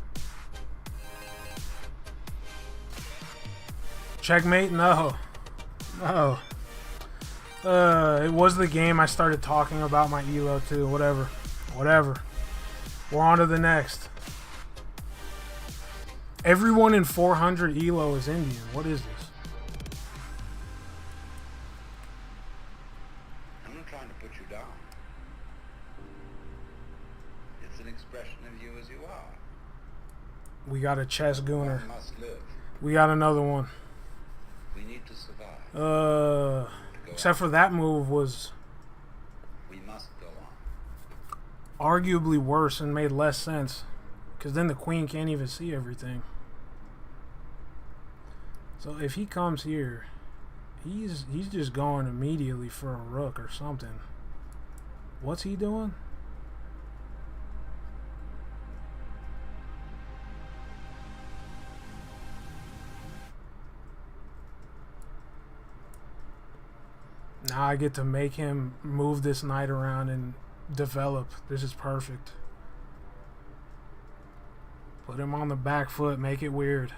S1: Checkmate? No. Oh. It was the game I started talking about my ELO too. Whatever. We're on to the next. Everyone in 400 ELO is Indian. What is this?
S3: I'm not trying to put you down. It's an expression of you as you are.
S1: We got a chess gooner.
S3: One must live.
S1: We got another one.
S3: We need to survive.
S1: Except for that move was
S3: We must go on.
S1: arguably worse and made less sense. Because then the queen can't even see everything. So if he comes here, he's just going immediately for a rook or something. What's he doing? Now I get to make him move this knight around and develop. This is perfect. Put him on the back foot, make it weird.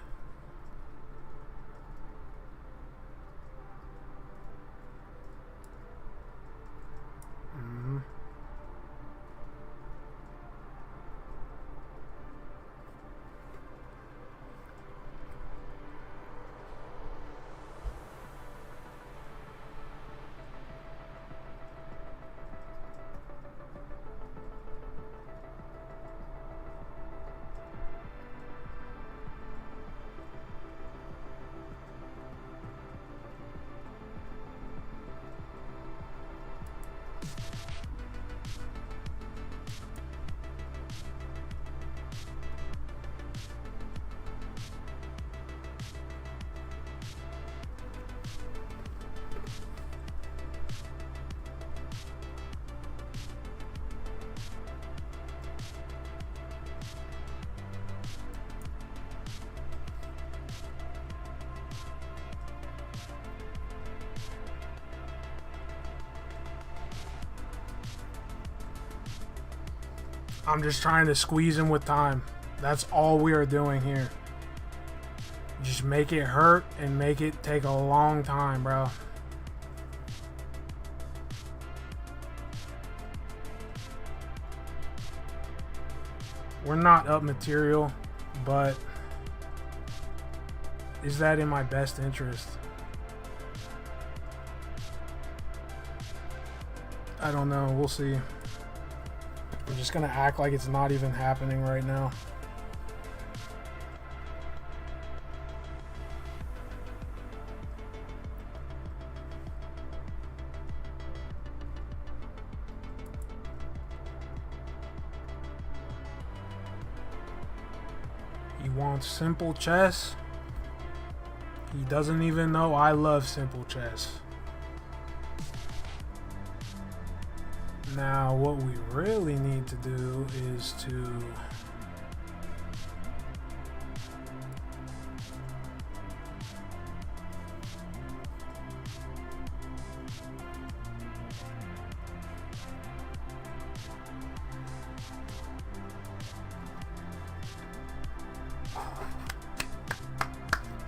S1: I'm just trying to squeeze him with time. That's all we are doing here. Just make it hurt and make it take a long time, bro. We're not up material, but is that in my best interest? I don't know. We'll see. I'm just gonna act like it's not even happening right now. He wants simple chess. He doesn't even know I love simple chess. Now, what we really need to do is to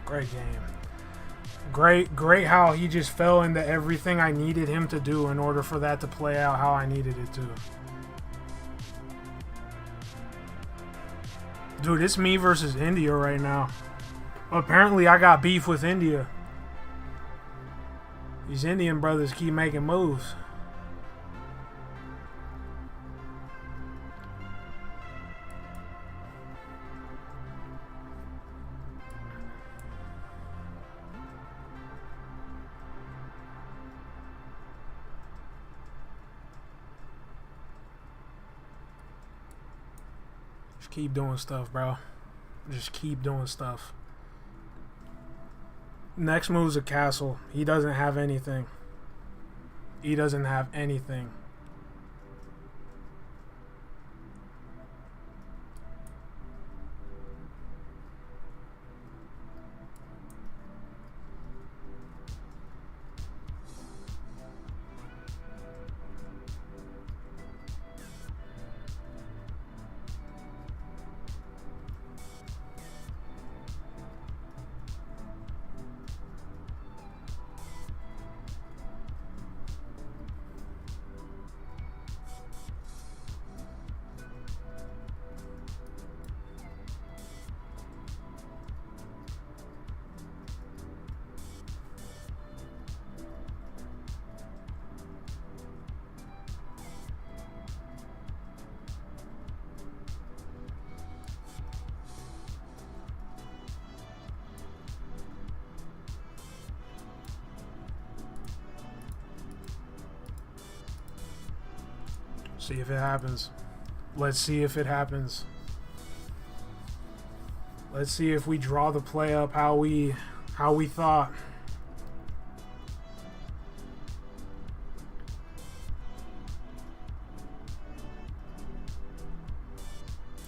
S1: great game. Great how he just fell into everything I needed him to do in order for that to play out how I needed it to. Dude, it's me versus India right now. Apparently I got beef with India. These Indian brothers keep making moves. Keep doing stuff, bro. Just keep doing stuff. Next move's a castle. He doesn't have anything. He doesn't have anything. See if it happens. Let's see if it happens. Let's see if we draw the play up how we thought.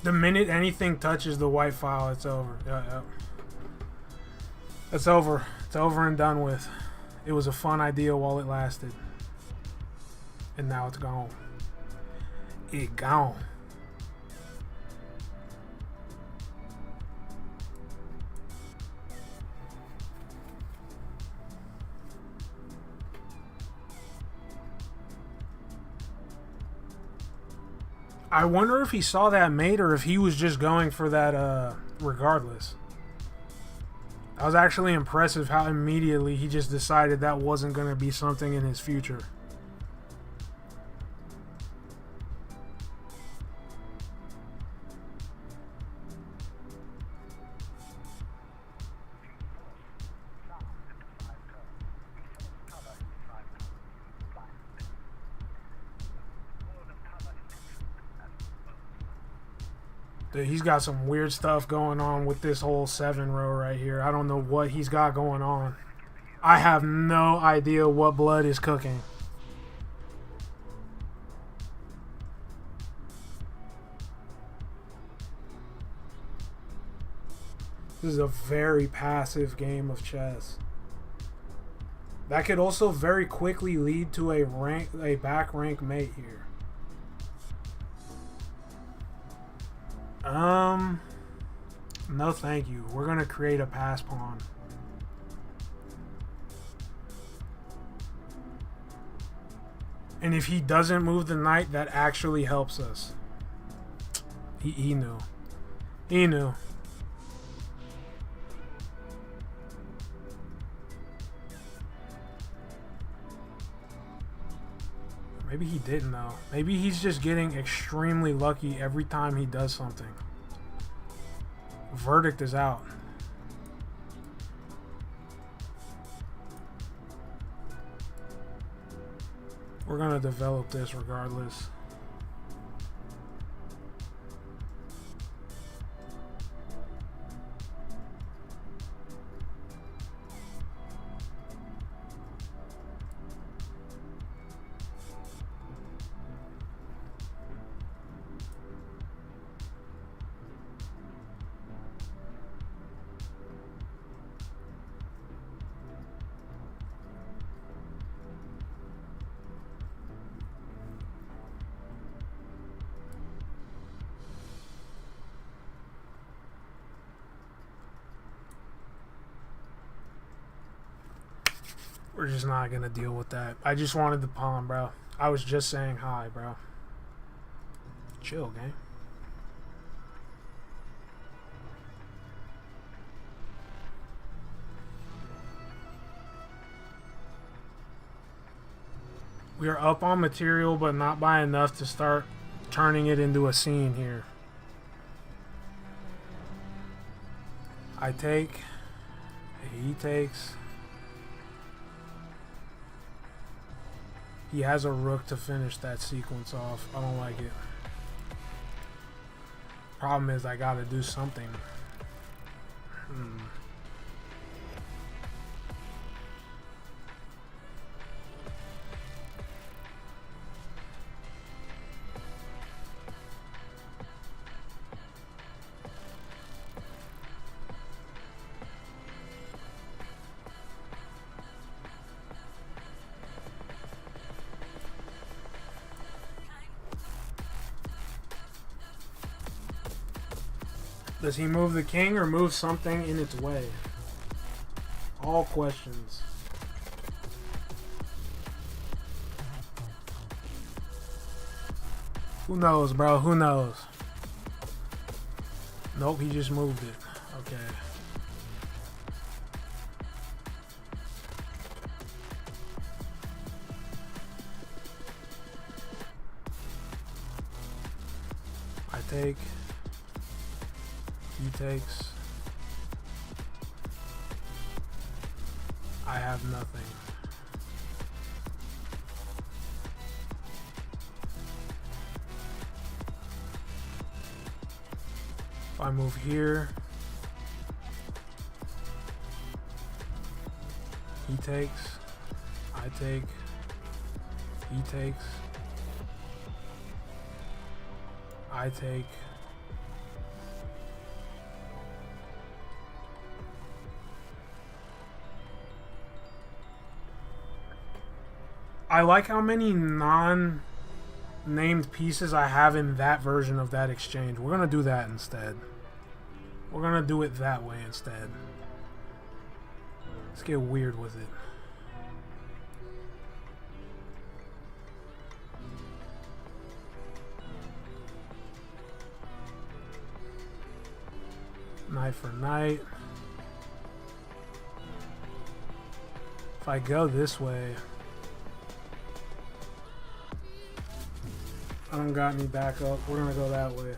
S1: The minute anything touches the white file, it's over. Yeah. It's over. It's over and done with. It was a fun idea while it lasted. And now it's gone. It gone. I wonder if he saw that mate or if he was just going for that regardless. That was actually impressive how immediately he just decided that wasn't going to be something in his future. Dude, he's got some weird stuff going on with this whole 7 row right here. I don't know what he's got going on. I have no idea what blood is cooking. This is a very passive game of chess. That could also very quickly lead to a back rank mate here. No thank you. We're gonna create a pass pawn. And if he doesn't move the knight, that actually helps us. He knew. He knew. Maybe he didn't though. Maybe he's just getting extremely lucky every time he does something. Verdict is out. We're gonna develop this regardless. We're just not gonna deal with that. I just wanted the pawn, bro. I was just saying hi, bro. Chill, gang. We are up on material, but not by enough to start turning it into a scene here. I take. He takes. He has a rook to finish that sequence off. I don't like it. Problem is, I gotta do something. Does he move the king or move something in its way? All questions. Who knows, bro? Who knows? Nope, he just moved it. Okay. I take. He takes. I have nothing. I move here, he takes, I take, he takes, I take. I like how many non-named pieces I have in that version of that exchange. We're going to do that instead. We're going to do it that way instead. Let's get weird with it. Knight for knight. If I go this way, I don't got any backup. We're gonna go that way.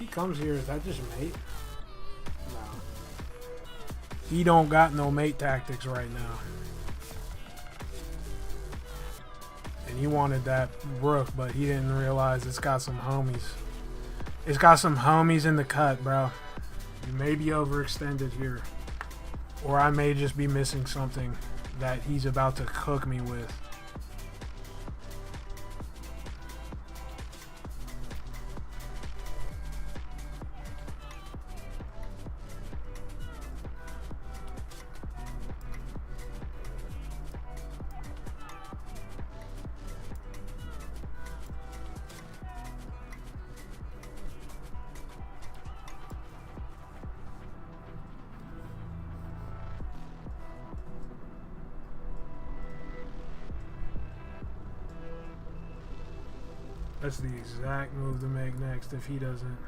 S1: He comes here. Is that just mate? No. He don't got no mate tactics right now. And he wanted that rook, but he didn't realize it's got some homies. It's got some homies in the cut, bro. You may be overextended here, or I may just be missing something that he's about to cook me with. That's the exact move to make next if he doesn't.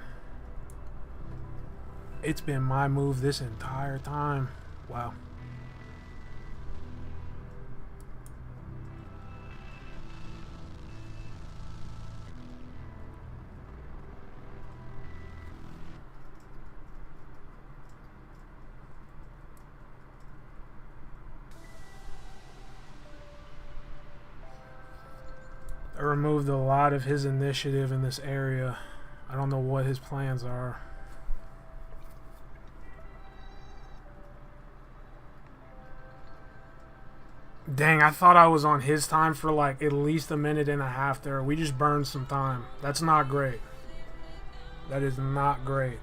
S1: It's been my move this entire time. Wow. I removed a lot of his initiative in this area. I don't know what his plans are. Dang, I thought I was on his time for like at least a minute and a half there. We just burned some time. That's not great. That is not great.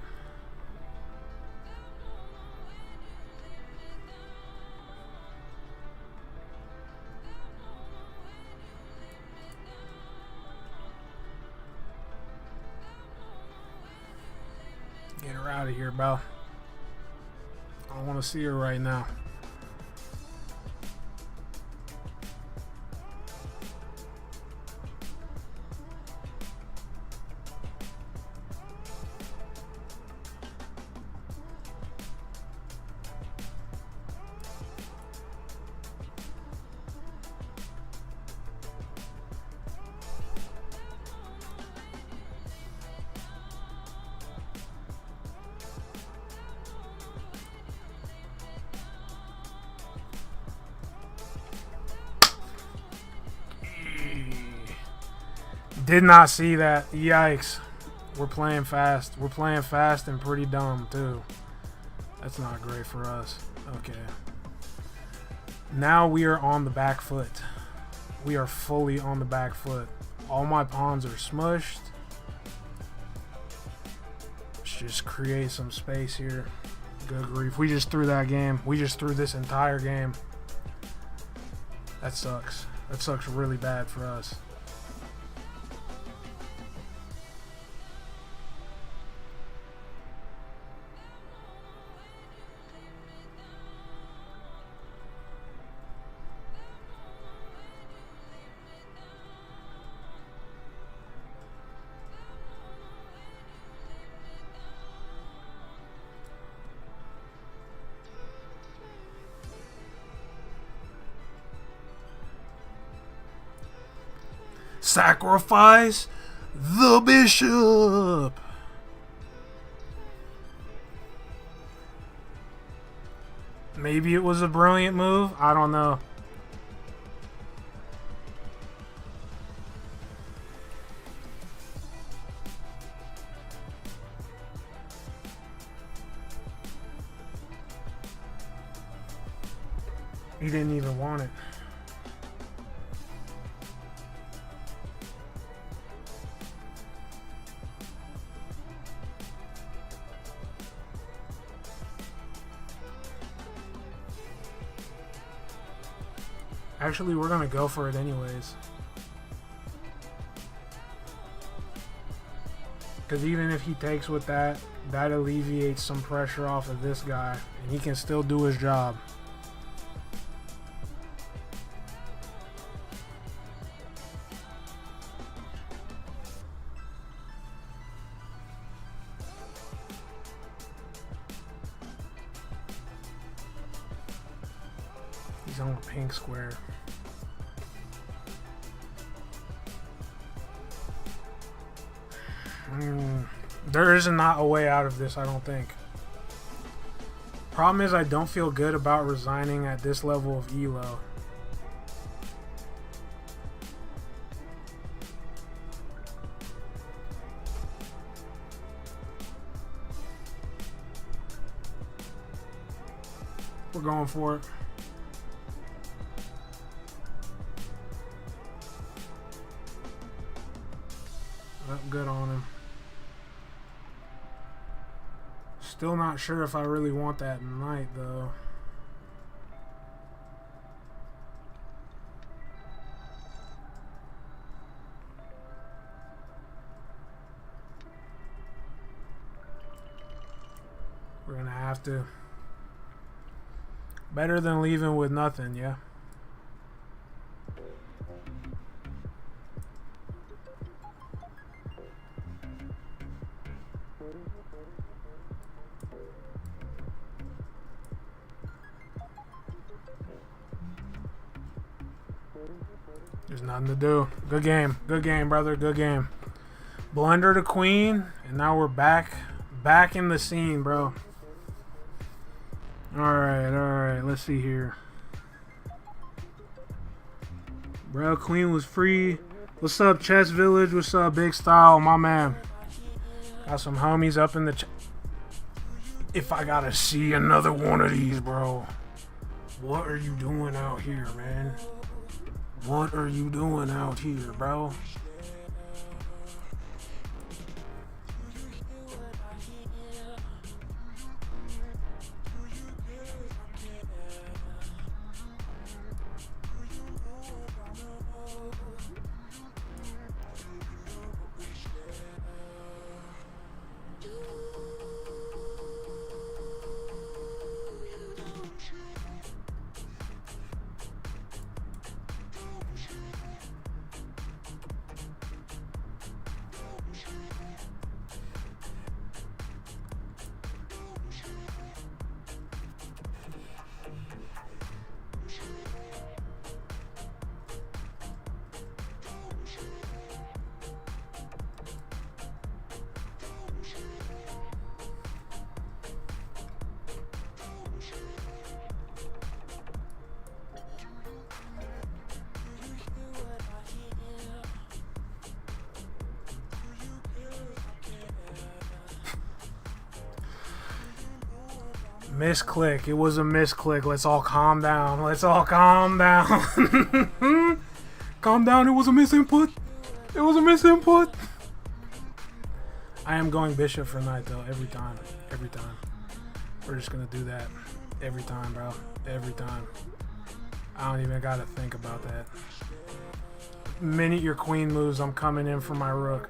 S1: Get her out of here, bro. I don't want to see her right now. Did not see that. Yikes. We're playing fast. We're playing fast and pretty dumb, too. That's not great for us. Okay. Now we are on the back foot. We are fully on the back foot. All my pawns are smushed. Let's just create some space here. Good grief. We just threw that game. We just threw this entire game. That sucks. That sucks really bad for us. Sacrifice the bishop. Maybe it was a brilliant move. I don't know. He didn't even want it. Actually, we're gonna go for it anyways. Because even if he takes with that, that alleviates some pressure off of this guy. And he can still do his job. He's on the pink square. There is not a way out of this, I don't think. Problem is, I don't feel good about resigning at this level of ELO. We're going for it. Good on him. Still not sure if I really want that knight though. We're gonna have to. Better than leaving with nothing, yeah. There's nothing to do. Good game, brother. Good game. Blunder the queen, and now we're back in the scene, bro. All right. Let's see here, bro. Queen was free. What's up, Chess Village? What's up, Big Style, my man? Got some homies up in the. If I gotta see another one of these, bro. What are you doing out here, man? What are you doing out here, bro? Misclick. It was a misclick. Let's all calm down. Let's all calm down. Calm down. It was a misinput. It was a misinput. I am going bishop for knight though. Every time. Every time. We're just gonna do that. Every time, bro. Every time. I don't even gotta think about that. Minute your queen moves, I'm coming in for my rook.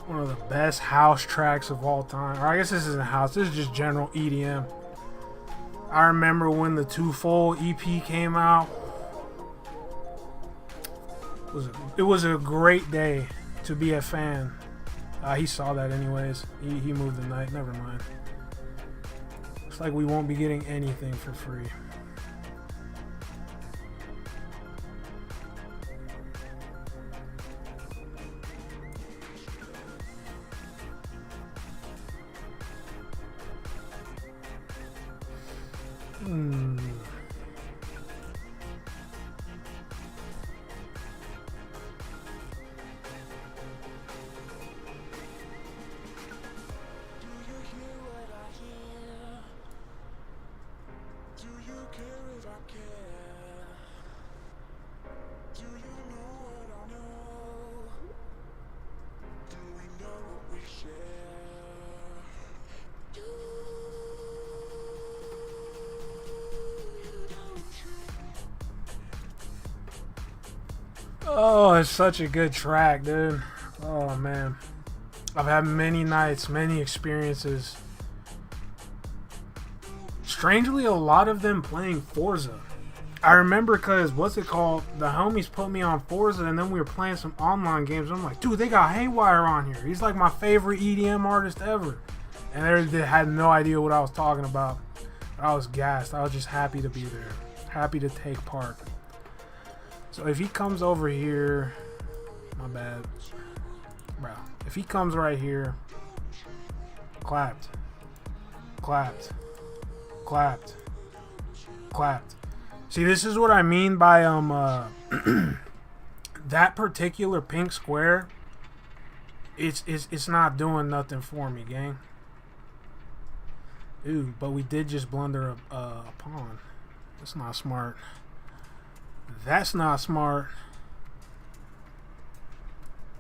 S1: One of the best house tracks of all time. Or I guess this isn't house. This is just general EDM. I remember when the Twofold EP came out. It was a great day to be a fan. He saw that anyways. He moved the knight. Never mind. Looks like we won't be getting anything for free. Oh, it's such a good track, dude. Oh, man. I've had many nights, many experiences. Strangely, a lot of them playing Forza. I remember because, what's it called? The homies put me on Forza, and then we were playing some online games. I'm like, dude, they got Haywire on here. He's like my favorite EDM artist ever. And they had no idea what I was talking about. I was gassed. I was just happy to be there. Happy to take part. So if he comes over here, my bad, bro. If he comes right here, clapped, clapped, clapped, clapped. See, this is what I mean by that particular pink square. It's not doing nothing for me, gang. Ooh, but we did just blunder a pawn. That's not smart. That's not smart.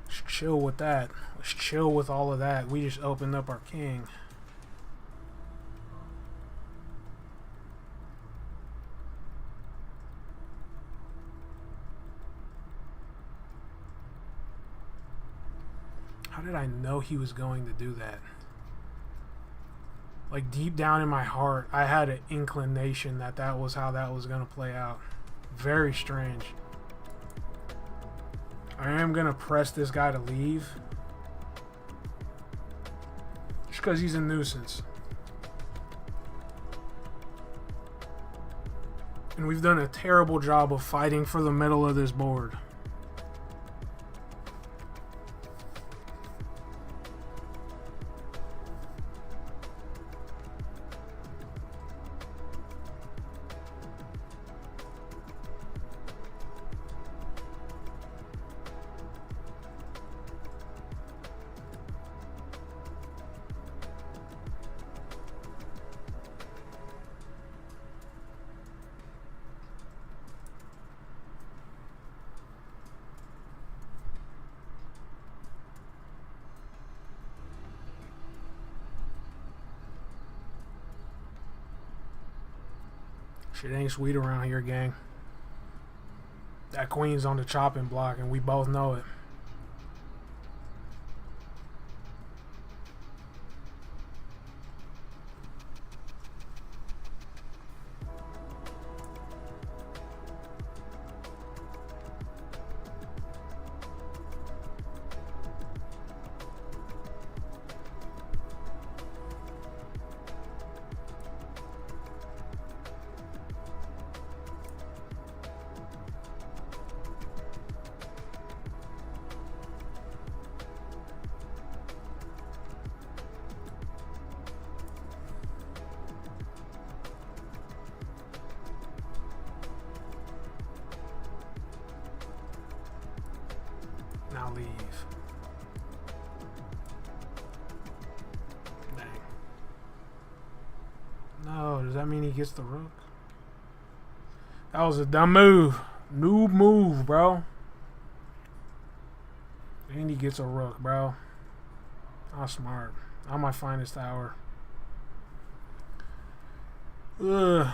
S1: Let's chill with that. Let's chill with all of that. We just opened up our king. How did I know he was going to do that? Like deep down in my heart, I had an inclination that that was how that was going to play out. Very strange. I am going to press this guy to leave. Just because he's a nuisance. And we've done a terrible job of fighting for the middle of this board. Shit ain't sweet around here, gang. That queen's on the chopping block, and we both know it. Now leave. Dang. No, does that mean he gets the rook? That was a dumb move. Noob move, bro. And he gets a rook, bro. Not smart. Not my finest hour. Ugh.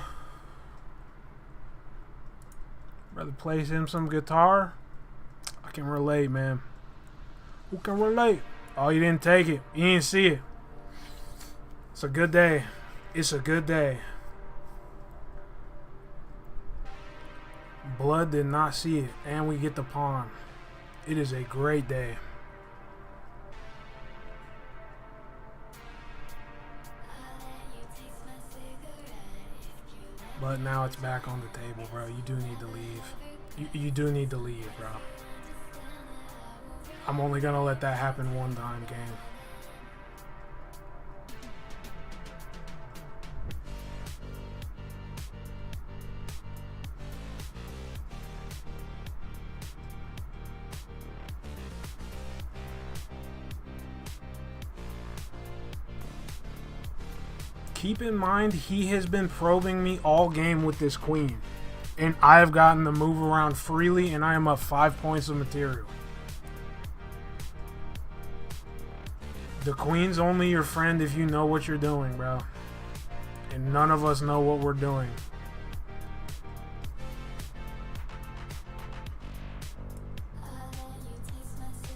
S1: Rather play him some guitar. I can relate, man. Who can relate? Oh, you didn't take it. You didn't see it. It's a good day. It's a good day. Blood did not see it. And we get the pawn. It is a great day. But now it's back on the table, bro. You do need to leave. You do need to leave, bro. I'm only gonna let that happen one time, game. keep in mind, he has been probing me all game with this queen. And I have gotten to move around freely, and I am up 5 points of material. The queen's only your friend if you know what you're doing, bro. And none of us know what we're doing.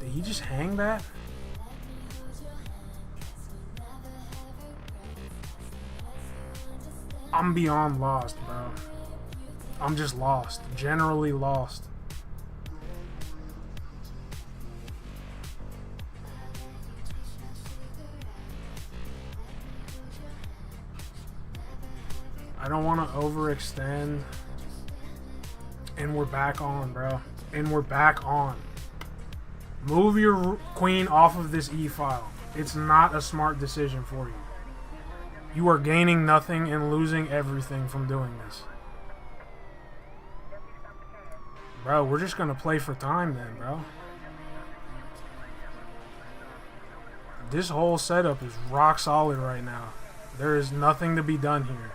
S1: Did he just hang that? I'm beyond lost, bro. I'm just lost. Generally lost. I don't want to overextend. And we're back on, bro. And we're back on. Move your queen off of this e-file. It's not a smart decision for you. You are gaining nothing and losing everything from doing this. Bro, we're just going to play for time then, bro. This whole setup is rock solid right now. There is nothing to be done here.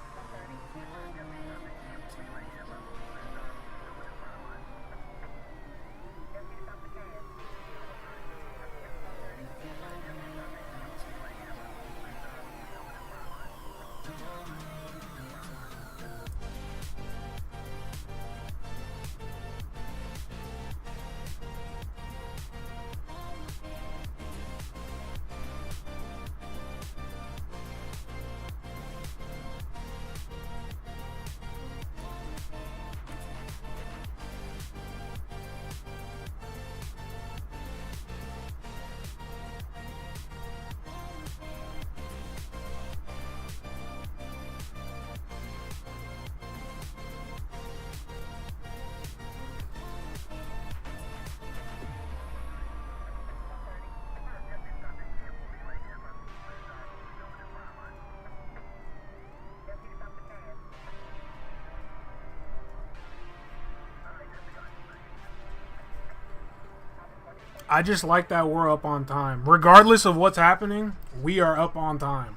S1: I just like that we're up on time. Regardless of what's happening, we are up on time.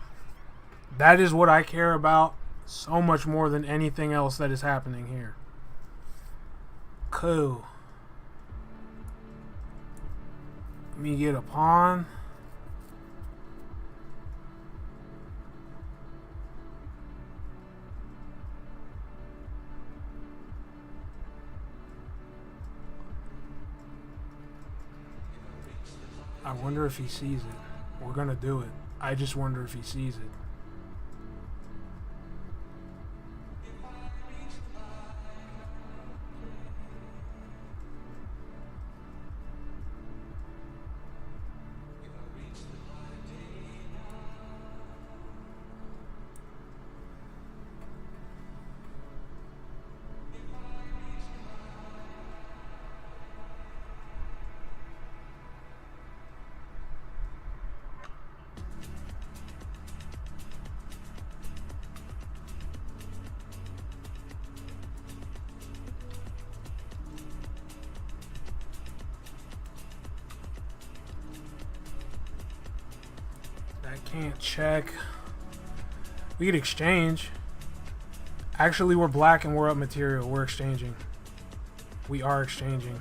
S1: That is what I care about so much more than anything else that is happening here. Cool. Let me get a pawn. I wonder if he sees it. We're gonna do it. I just wonder if he sees it. Can't check. We could exchange. Actually, we're black and we're up material. We're exchanging. We are exchanging.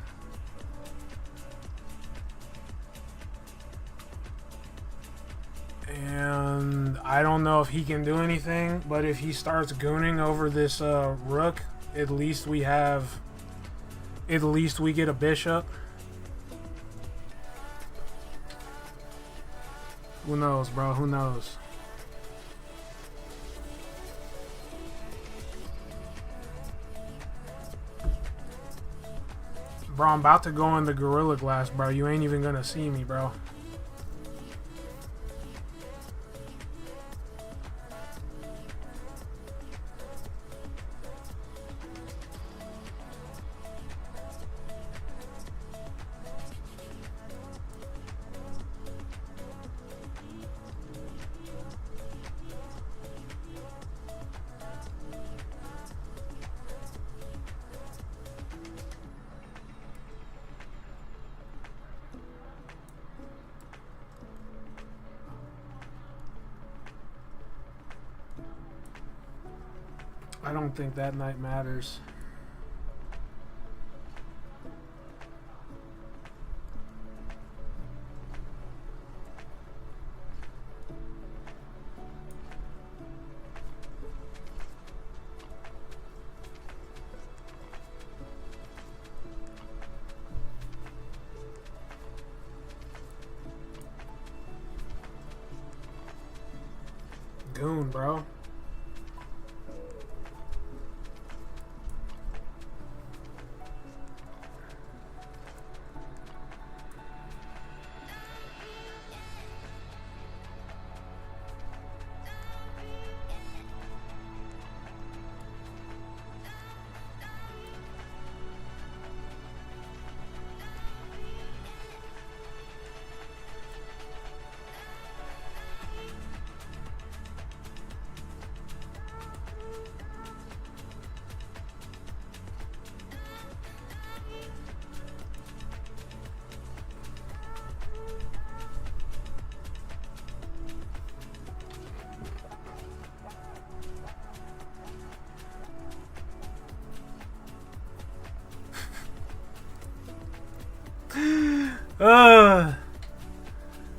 S1: And I don't know if he can do anything, but if he starts gooning over this rook, at least we get a bishop. Who knows, bro? Who knows? Bro, I'm about to go in the Gorilla Glass, bro. You ain't even gonna see me, bro. I don't think that night matters. Goon, bro.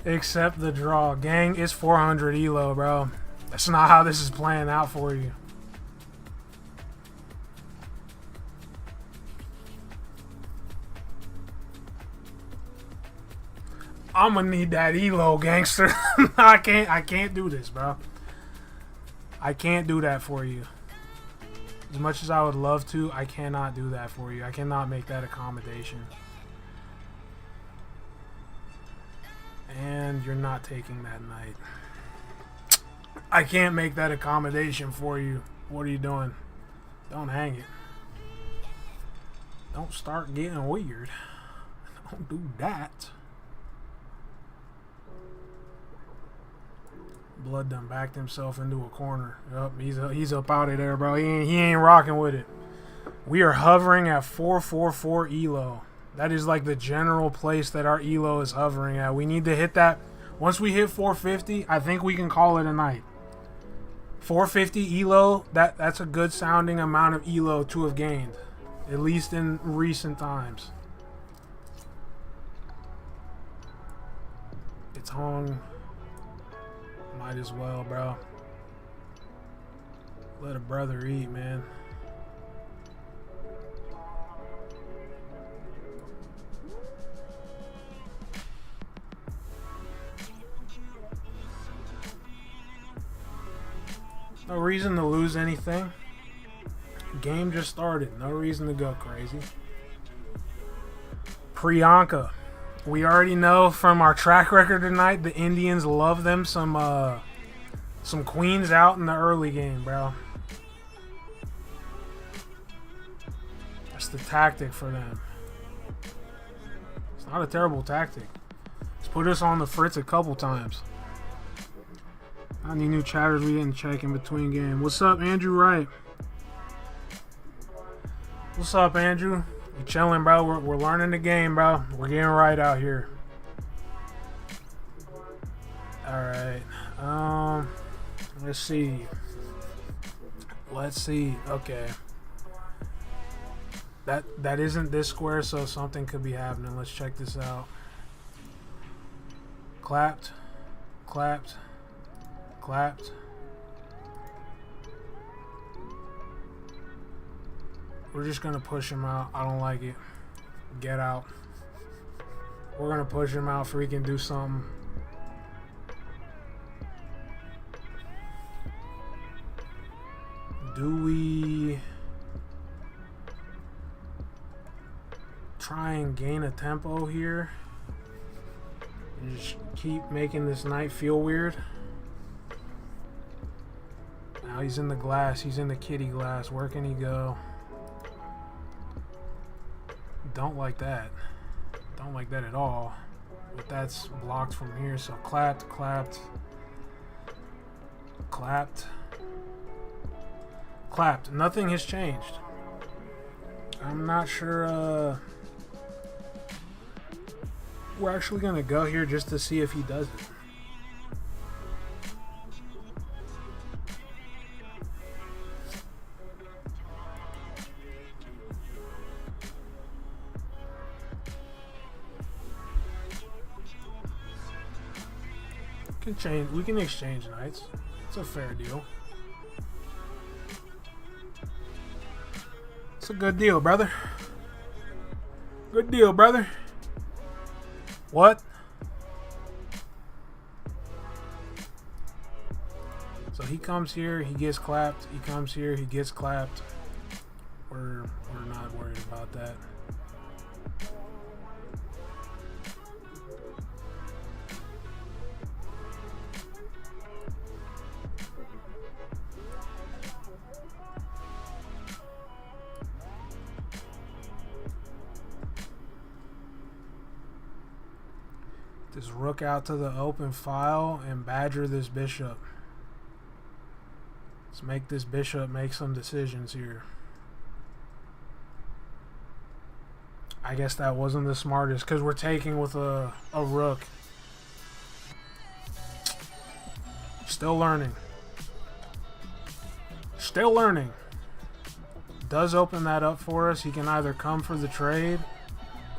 S1: Accept the draw. Gang, it's 400 ELO, bro. That's not how this is playing out for you. I'm gonna need that ELO, gangster. I can't do this, bro. I can't do that for you. As much as I would love to, I cannot do that for you. I cannot make that accommodation. And you're not taking that night. I can't make that accommodation for you. What are you doing? Don't hang it. Don't start getting weird. Don't do that. Blood done backed himself into a corner. Yup, he's up out of there, bro. He ain't rocking with it. We are hovering at 444 ELO. That is like the general place that our ELO is hovering at. We need to hit that. Once we hit 450, I think we can call it a night. 450 ELO, that's a good sounding amount of ELO to have gained. At least in recent times. It's hung. Might as well, bro. Let a brother eat, man. No reason to lose anything. Game just started. No reason to go crazy. Priyanka. We already know from our track record tonight, the Indians love them some queens out in the early game, bro. That's the tactic for them. It's not a terrible tactic. It's put us on the fritz a couple times. Any new chatters we didn't check in between game. What's up, Andrew Wright? What's up, Andrew? You chilling, bro? We're learning the game, bro. We're getting right out here. Alright. Let's see. Okay. That isn't this square, so something could be happening. Let's check this out. Clapped. Clapped. Clapped. We're just gonna push him out. I don't like it. Get out. We're gonna push him out so we can do something. Do we try and gain a tempo here and just keep making this night feel weird? Now he's in the glass. He's in the kitty glass. Where can he go? Don't like that. Don't like that at all. But that's blocked from here. So clapped, clapped, clapped, clapped. Nothing has changed. I'm not sure. We're actually going to go here just to see if he does it. Can change. We can exchange knights. It's a fair deal. It's a good deal, brother. Good deal, brother. What? So he comes here, he gets clapped. He comes here, he gets clapped. We're not worried about that. This rook out to the open file and badger this bishop. Let's make this bishop make some decisions here. I guess that wasn't the smartest because we're taking with a rook. Still learning. Still learning. Does open that up for us. He can either come for the trade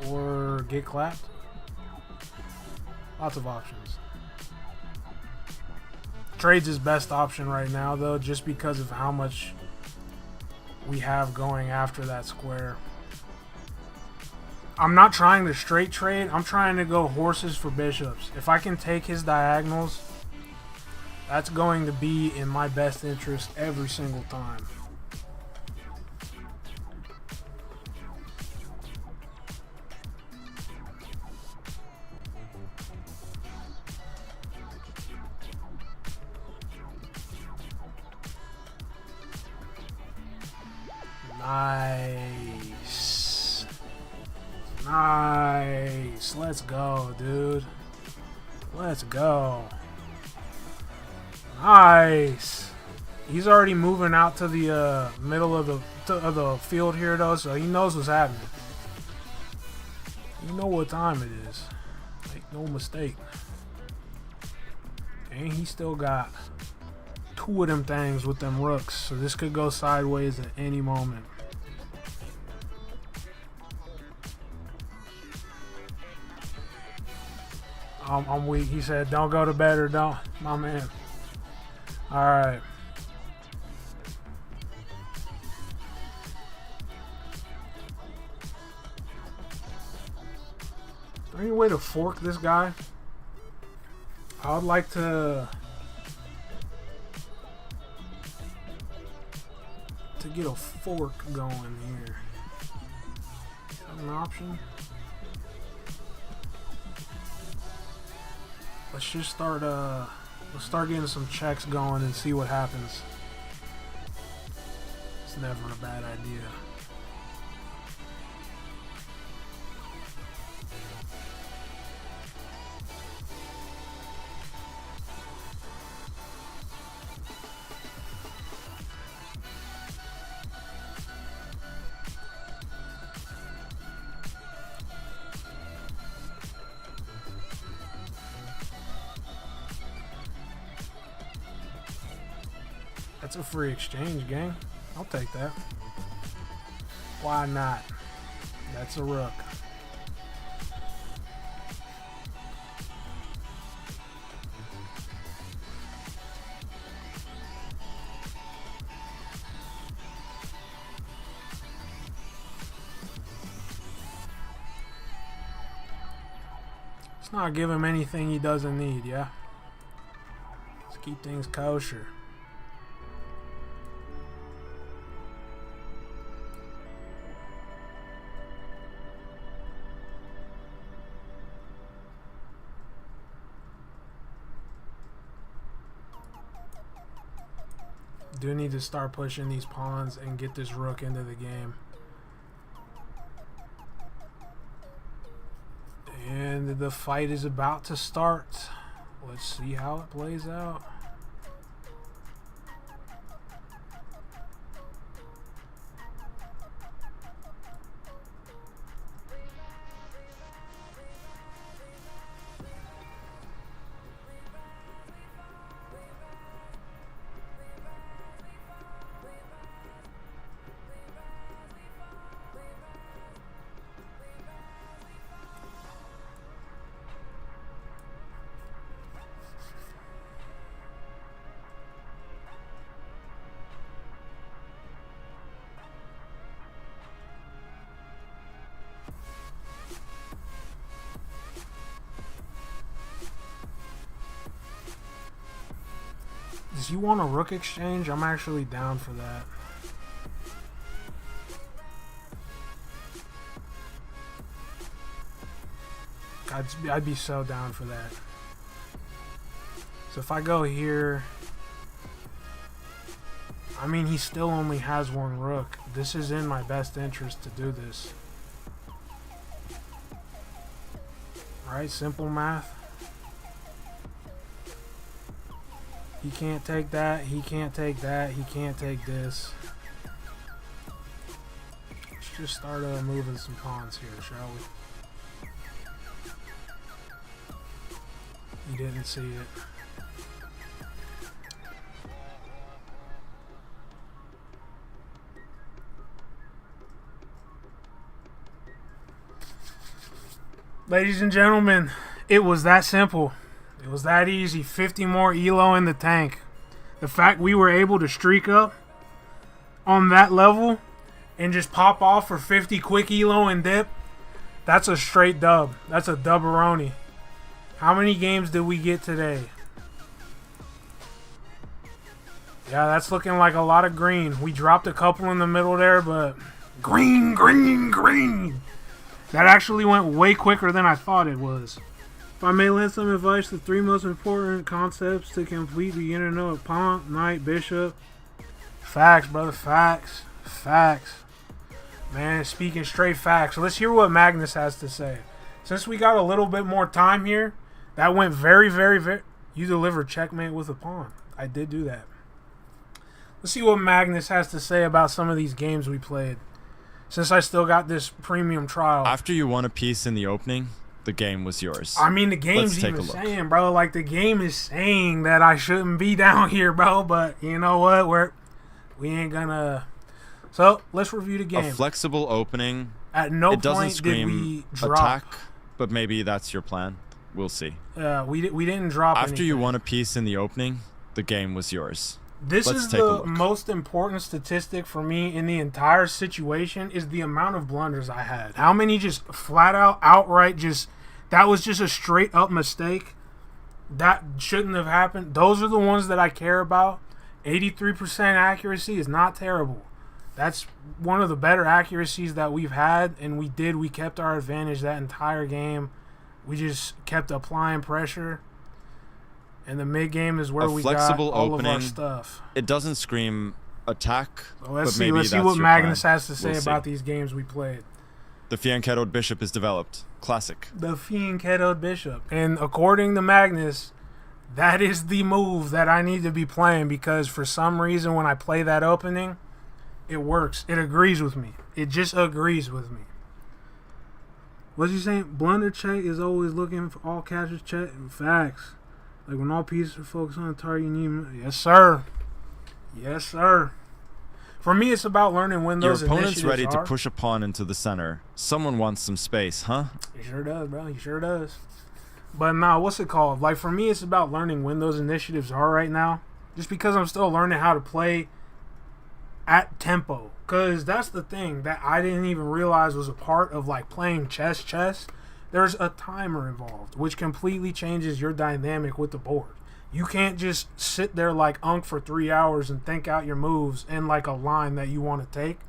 S1: or get clapped. Lots of options. Trade's his best option right now, though, just because of how much we have going after that square. I'm not trying to straight trade. I'm trying to go horses for bishops. If I can take his diagonals, that's going to be in my best interest every single time. Nice. Nice. Let's go, dude. Let's go. Nice. He's already moving out to the middle of the field here, though, so he knows what's happening. You know what time it is. Make no mistake. And he still got two of them things with them rooks, so this could go sideways at any moment. I'm weak. He said, don't go to bed or don't. My man. Alright. Is there any way to fork this guy? I would like to get a fork going here. Is that an option? Let's just start let's start getting some checks going and see what happens. It's never a bad idea. That's a free exchange, gang. I'll take that. Why not? That's a rook. Let's not give him anything he doesn't need, yeah? Let's keep things kosher. Do need to start pushing these pawns and get this rook into the game. And the fight is about to start. Let's see how it plays out. Does he want a rook exchange? I'm actually down for that. I'd be so down for that. So if I go here, I mean, he still only has one rook. This is in my best interest to do this. Alright, simple math. He can't take that, he can't take that, he can't take this. Let's just start moving some pawns here, shall we? You didn't see it. Ladies and gentlemen, it was that simple. It was that easy. 50 more ELO in the tank. The fact we were able to streak up on that level and just pop off for 50 quick ELO and dip, that's a straight dub. That's a dub-a-roni. How many games did we get today? Yeah, that's looking like a lot of green. We dropped a couple in the middle there, but green, green, green. That actually went way quicker than I thought it was. If I may lend some advice, the 3 most important concepts to complete beginner know: pawn, knight, bishop. Facts, brother, facts. Facts. Man, speaking straight facts. Let's hear what Magnus has to say. Since we got a little bit more time here, that went very, very, very... You delivered checkmate with a pawn. I did do that. Let's see what Magnus has to say about some of these games we played. Since I still got this premium trial.
S4: After you won a piece in the opening, the game was yours.
S1: I mean, the game's even saying, bro. Like, the game is saying that I shouldn't be down here, bro. But you know what? We ain't gonna... So, let's review the game.
S4: A flexible opening.
S1: At no
S4: it doesn't
S1: point
S4: scream
S1: did we drop.
S4: Attack, but maybe that's your plan. We'll see.
S1: We didn't drop
S4: After
S1: anything.
S4: you won a piece in the opening, the game was yours.
S1: This
S4: Let's
S1: is
S4: take a
S1: the
S4: look.
S1: most important statistic for me in the entire situation is the amount of blunders I had. How many just flat out, outright, just, that was just a straight up mistake. That shouldn't have happened. Those are the ones that I care about. 83% accuracy is not terrible. That's one of the better accuracies that we've had, and we kept our advantage that entire game. We just kept applying pressure. And the mid game is where we got all of our stuff.
S4: It doesn't scream attack.
S1: So let's
S4: but
S1: see.
S4: maybe
S1: Let's see
S4: that's
S1: what
S4: your
S1: Magnus
S4: plan.
S1: has to say
S4: We'll
S1: about
S4: see.
S1: these games we played.
S4: The fianchettoed bishop is developed. Classic.
S1: The fianchettoed bishop, and according to Magnus, that is the move that I need to be playing because for some reason when I play that opening, it works. It agrees with me. It just agrees with me. What's he saying? Blunder check is always looking for all catches check. Facts. Like when all pieces are focused on the target, you need... Yes, sir. Yes, sir. For me, it's about learning when
S4: Your
S1: those
S4: opponent's
S1: initiatives
S4: ready
S1: are.
S4: to push a pawn into the center. Someone wants some space, huh?
S1: He sure does, bro. He sure does. But nah, what's it called? Like for me, it's about learning when those initiatives are right now. Just because I'm still learning how to play at tempo. Because that's the thing that I didn't even realize was a part of like playing chess. There's a timer involved, which completely changes your dynamic with the board. You can't just sit there like Unk for 3 hours and think out your moves in like a line that you want to take.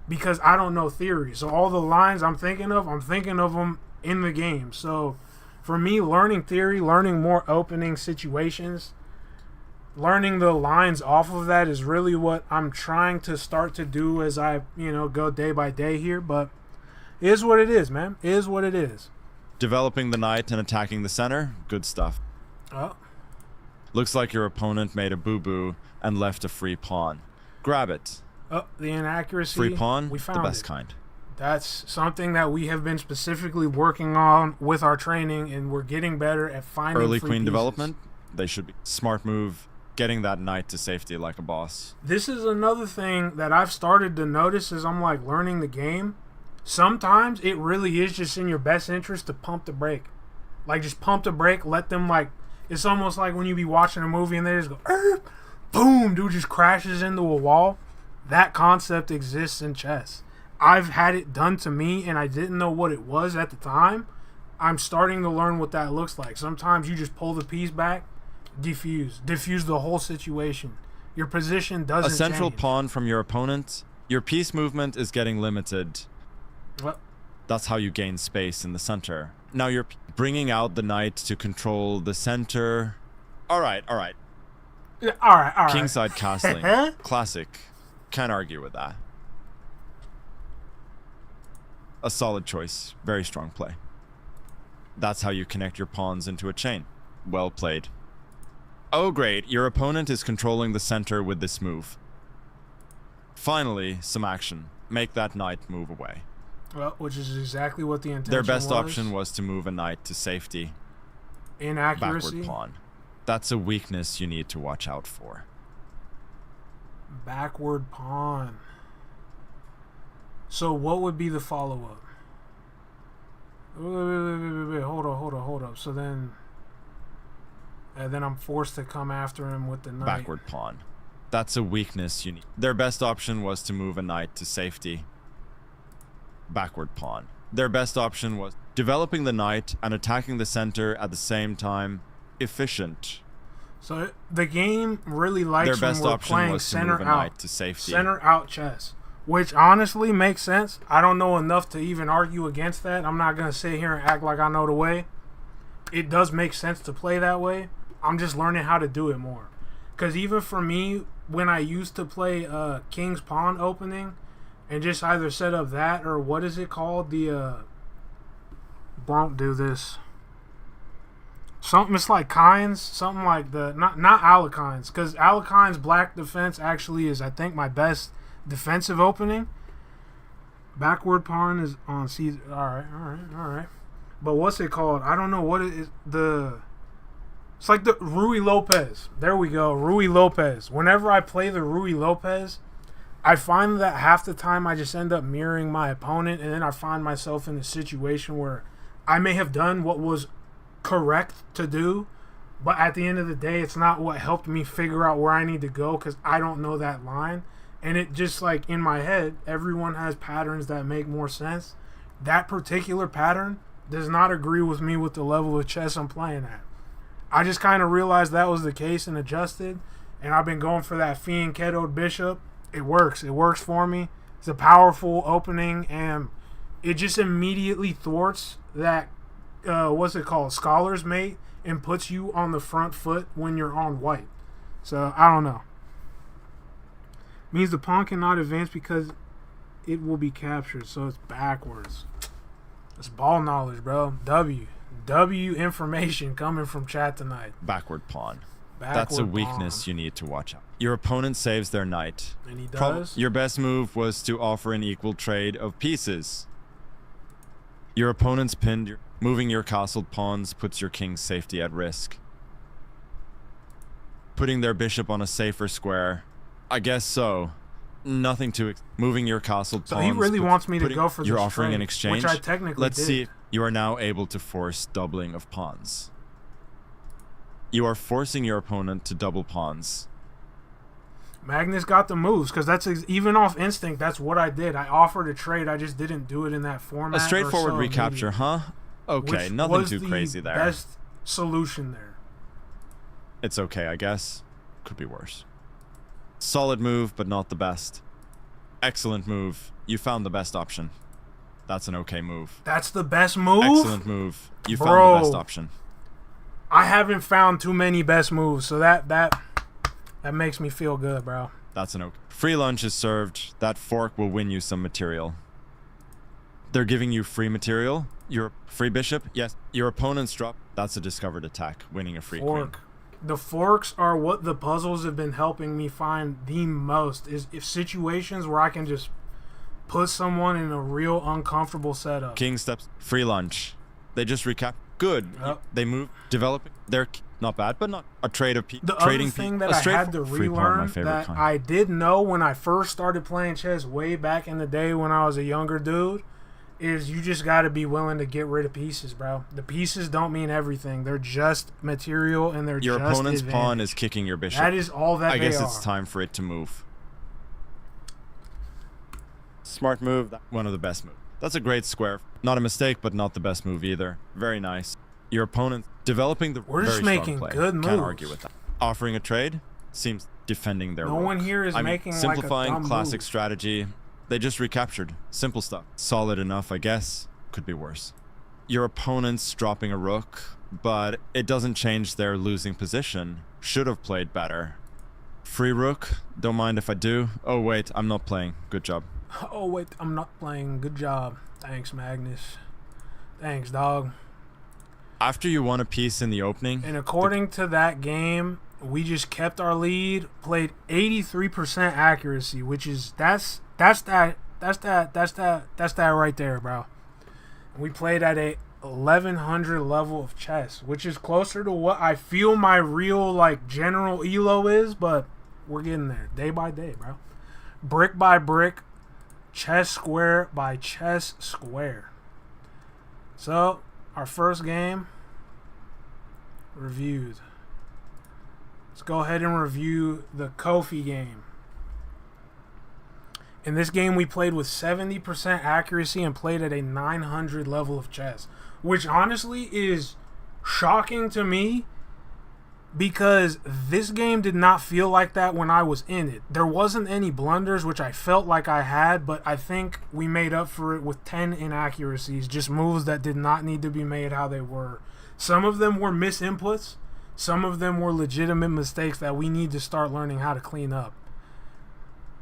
S1: Because I don't know theory. So all the lines I'm thinking of them in the game. So for me, learning theory, learning more opening situations, learning the lines off of that is really what I'm trying to start to do as I, go day by day here. But it is what it is, man. It is what it is.
S4: Developing the knight and attacking the center. Good stuff.
S1: Oh.
S4: Looks like your opponent made a boo-boo and left a free pawn. Grab it.
S1: Oh, the inaccuracy.
S4: Free pawn,
S1: we
S4: the
S1: found
S4: best
S1: it.
S4: kind.
S1: That's something that we have been specifically working on with our training, and we're getting better at finding
S4: Early
S1: free
S4: queen
S1: pieces.
S4: development. They should be. Smart move. Getting that knight to safety like a boss.
S1: This is another thing that I've started to notice as I'm like learning the game. Sometimes it really is just in your best interest to pump the brake. Like just pump the brake, let them like, it's almost like when you be watching a movie and they just go, boom, dude just crashes into a wall. That concept exists in chess. I've had it done to me and I didn't know what it was at the time. I'm starting to learn what that looks like. Sometimes you just pull the piece back, Diffuse the whole situation. Your position doesn't
S4: A central
S1: change.
S4: pawn from your opponent. Your piece movement is getting limited.
S1: Well,
S4: That's how you gain space in the center. Now you're bringing out the knight to control the center. All right.
S1: yeah, all right.
S4: Kingside castling. Classic. Can't argue with that. A solid choice. Very strong play. That's how you connect your pawns into a chain. Well played. Oh great, your opponent is controlling the center with this move. Finally, some action. Make that knight move away.
S1: Well, which is exactly what the intention
S4: Their best
S1: was.
S4: option was to move a knight to safety.
S1: Inaccuracy.
S4: Backward pawn. That's a weakness you need to watch out for.
S1: Backward pawn. So what would be the follow-up? Wait, hold up. So then... And then I'm forced to come after him with the knight.
S4: Backward pawn. That's a weakness you need. Their best option was to move a knight to safety. Backward pawn. Their best option was developing the knight and attacking the center at the same time. Efficient.
S1: So the game really likes
S4: Their
S1: when
S4: best
S1: we're
S4: option
S1: playing
S4: was to
S1: center
S4: move a
S1: out.
S4: knight to safety.
S1: Center out chess. Which honestly makes sense. I don't know enough to even argue against that. I'm not going to sit here and act like I know the way. It does make sense to play that way. I'm just learning how to do it more. Because even for me, when I used to play King's Pawn opening and just either set up that or what is it called? Won't do this. Something, it's like Kynes. Something like the... Not Alakines. Because Alakine's black defense actually is, I think, my best defensive opening. Backward pawn is on C. Alright. But what's it called? I don't know what it is. It's like the Rui Lopez. There we go. Rui Lopez. Whenever I play the Rui Lopez, I find that half the time I just end up mirroring my opponent, and then I find myself in a situation where I may have done what was correct to do, but at the end of the day, it's not what helped me figure out where I need to go because I don't know that line. And it just like in my head, everyone has patterns that make more sense. That particular pattern does not agree with me with the level of chess I'm playing at. I just kind of realized that was the case and adjusted, and I've been going for that fianchettoed bishop. It works. It works for me. It's a powerful opening, and it just immediately thwarts that, what's it called, scholar's mate, and puts you on the front foot when you're on white. So, I don't know. Means the pawn cannot advance because it will be captured, so it's backwards. It's ball knowledge, bro. W information coming from chat tonight.
S4: Backward pawn. That's a weakness you need to watch out. Your opponent saves their knight.
S1: And he does.
S4: Your best move was to offer an equal trade of pieces. Your opponent's pinned. Moving your castled pawns puts your king's safety at risk. Putting their bishop on a safer square. I guess so. Nothing to... Moving your castled pawns...
S1: So he really wants me to go for this
S4: You're offering
S1: trade,
S4: an exchange?
S1: which I technically
S4: Let's
S1: did.
S4: see. You are now able to force doubling of pawns. You are forcing your opponent to double pawns.
S1: Magnus got the moves, because that's even off instinct, that's what I did. I offered a trade, I just didn't do it in that format.
S4: A straightforward
S1: or so
S4: recapture, huh? Okay,
S1: Which
S4: nothing
S1: was
S4: too
S1: the
S4: crazy there.
S1: Best solution there.
S4: It's okay, I guess. Could be worse. Solid move, but not the best. Excellent move. You found the best option. That's an okay move.
S1: That's the best move?
S4: Excellent move. You found
S1: Bro,
S4: the best option.
S1: I haven't found too many best moves, so that makes me feel good, bro.
S4: That's an okay. Free lunch is served. That fork will win you some material. They're giving you free material. Your free bishop? Yes. Your opponent's drop. That's a discovered attack, winning a free queen.
S1: The forks are what the puzzles have been helping me find the most, is if situations where I can just put someone in a real uncomfortable setup.
S4: King steps. Free lunch. They just recap. Good.
S1: Yep.
S4: They move. Developing. They're not bad, but not a trade of
S1: The other thing that I had to relearn that I did know when I first started playing chess way back in the day when I was a younger dude is you just got to be willing to get rid of pieces, bro. The pieces don't mean everything. They're just material, and they're
S4: your
S1: just
S4: opponent's
S1: advantage.
S4: pawn is kicking your bishop.
S1: That is all that
S4: I guess
S1: they
S4: it's
S1: are.
S4: time for it to move. Smart move. One of the best moves. That's a great square. Not a mistake, but not the best move either. Very nice. Your opponent developing the
S1: We're just
S4: very strong
S1: making
S4: play.
S1: good
S4: Can't
S1: moves.
S4: argue with that. Offering a trade seems defending their
S1: No
S4: rook.
S1: one here is making like a
S4: simplifying
S1: dumb
S4: classic
S1: move.
S4: strategy. They just recaptured. Simple stuff. Solid enough, I guess. Could be worse. Your opponent's dropping a rook, but it doesn't change their losing position. Should have played better. Free rook. Don't mind if I do. Oh wait, I'm not playing. Good job.
S1: Oh wait, I'm not playing. Good job. Thanks, Magnus. Thanks, dog.
S4: After you won a piece in the opening,
S1: And according to that game, we just kept our lead, played 83% accuracy, which is that's that right there, bro. And we played at a 1100 level of chess, which is closer to what I feel my real like general ELO is, but we're getting there day by day, bro. Brick by brick, chess square by chess square. So, our first game reviewed. Let's go ahead and review the Kofi game. In this game, we played with 70% accuracy and played at a 900 level of chess, which honestly is shocking to me because this game did not feel like that when I was in it. There wasn't any blunders, which I felt like I had, but I think we made up for it with 10 inaccuracies, just moves that did not need to be made how they were. Some of them were misinputs. Some of them were legitimate mistakes that we need to start learning how to clean up.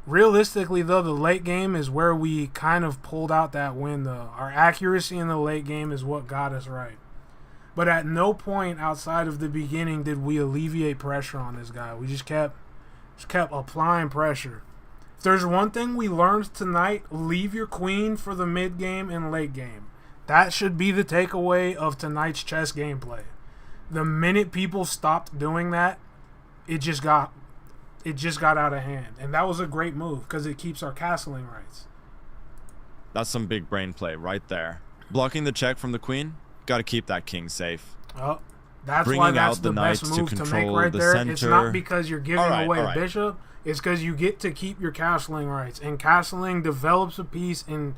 S1: Realistically, though, the late game is where we kind of pulled out that win, though. Our accuracy in the late game is what got us right. But at no point outside of the beginning did we alleviate pressure on this guy. We just kept applying pressure. If there's one thing we learned tonight, leave your queen for the mid game and late game. That should be the takeaway of tonight's chess gameplay. The minute people stopped doing that, it just got out of hand. And that was a great move because it keeps our castling rights.
S4: that's some big brain play right there. Blocking the check from the queen, got to keep that king safe.
S1: Oh, that's
S4: Bringing
S1: why that's
S4: out the
S1: the best
S4: knights to
S1: move to make
S4: control
S1: right
S4: the
S1: there. It's
S4: center.
S1: not because you're giving away a
S4: alright.
S1: bishop. It's because you get to keep your castling rights. And castling develops a piece and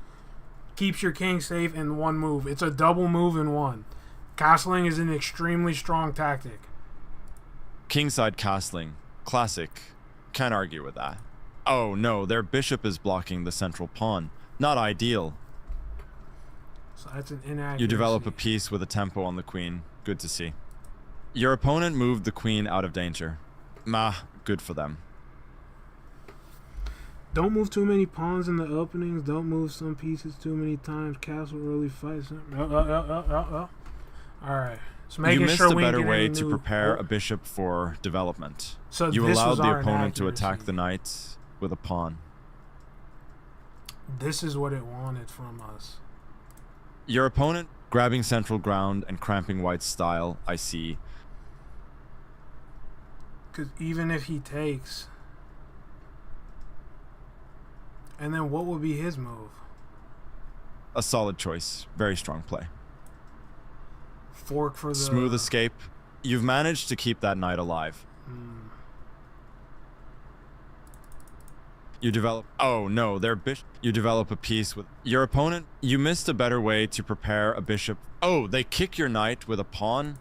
S1: keeps your king safe in one move. It's a double move in one. Castling is an extremely strong tactic.
S4: Kingside castling, classic. Can't argue with that. Oh no, their bishop is blocking the central pawn. Not ideal.
S1: So that's an inaccuracy.
S4: You develop a piece with a tempo on the queen. Good to see. Your opponent moved the queen out of danger. Good for them.
S1: Don't move too many pawns in the openings. Don't move some pieces too many times. Castle early fights. Alright. So making
S4: You missed
S1: sure
S4: a
S1: we
S4: better
S1: get
S4: way
S1: any
S4: to
S1: new-
S4: prepare a bishop for development.
S1: So
S4: You
S1: this
S4: allowed
S1: was
S4: the
S1: our
S4: opponent to
S1: inaccuracy.
S4: attack the knight with a pawn.
S1: This is what it wanted from us.
S4: Your opponent grabbing central ground and cramping white's style, I see.
S1: Because even if he takes... And then what would be his move?
S4: A solid choice. Very strong play.
S1: Fork for the...
S4: Smooth escape. You've managed to keep that knight alive. You develop... Oh no, their bishop... You develop a piece with... Your opponent... You missed a better way to prepare a bishop... Oh, they kick your knight with a pawn?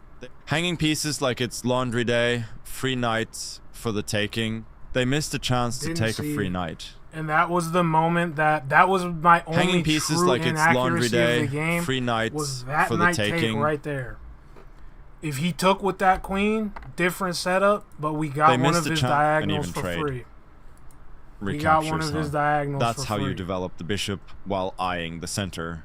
S4: Hanging pieces like it's laundry day. Free knight for the taking. They missed a chance to
S1: Didn't
S4: take a
S1: see
S4: free
S1: it.
S4: knight.
S1: And that was the moment that was my only
S4: Hanging pieces
S1: true
S4: like it's laundry
S1: inaccuracy
S4: day.
S1: of the game.
S4: Free knights
S1: Was that
S4: for the
S1: knight take
S4: taking.
S1: right there. If he took with that queen, different setup, but we got
S4: They
S1: one
S4: missed
S1: of
S4: a
S1: his
S4: chance and
S1: diagonals
S4: even
S1: for
S4: trade.
S1: free. We got one
S4: Recaptures,
S1: of his
S4: huh?
S1: diagonals
S4: That's
S1: for
S4: how
S1: free.
S4: you develop the bishop while eyeing the center.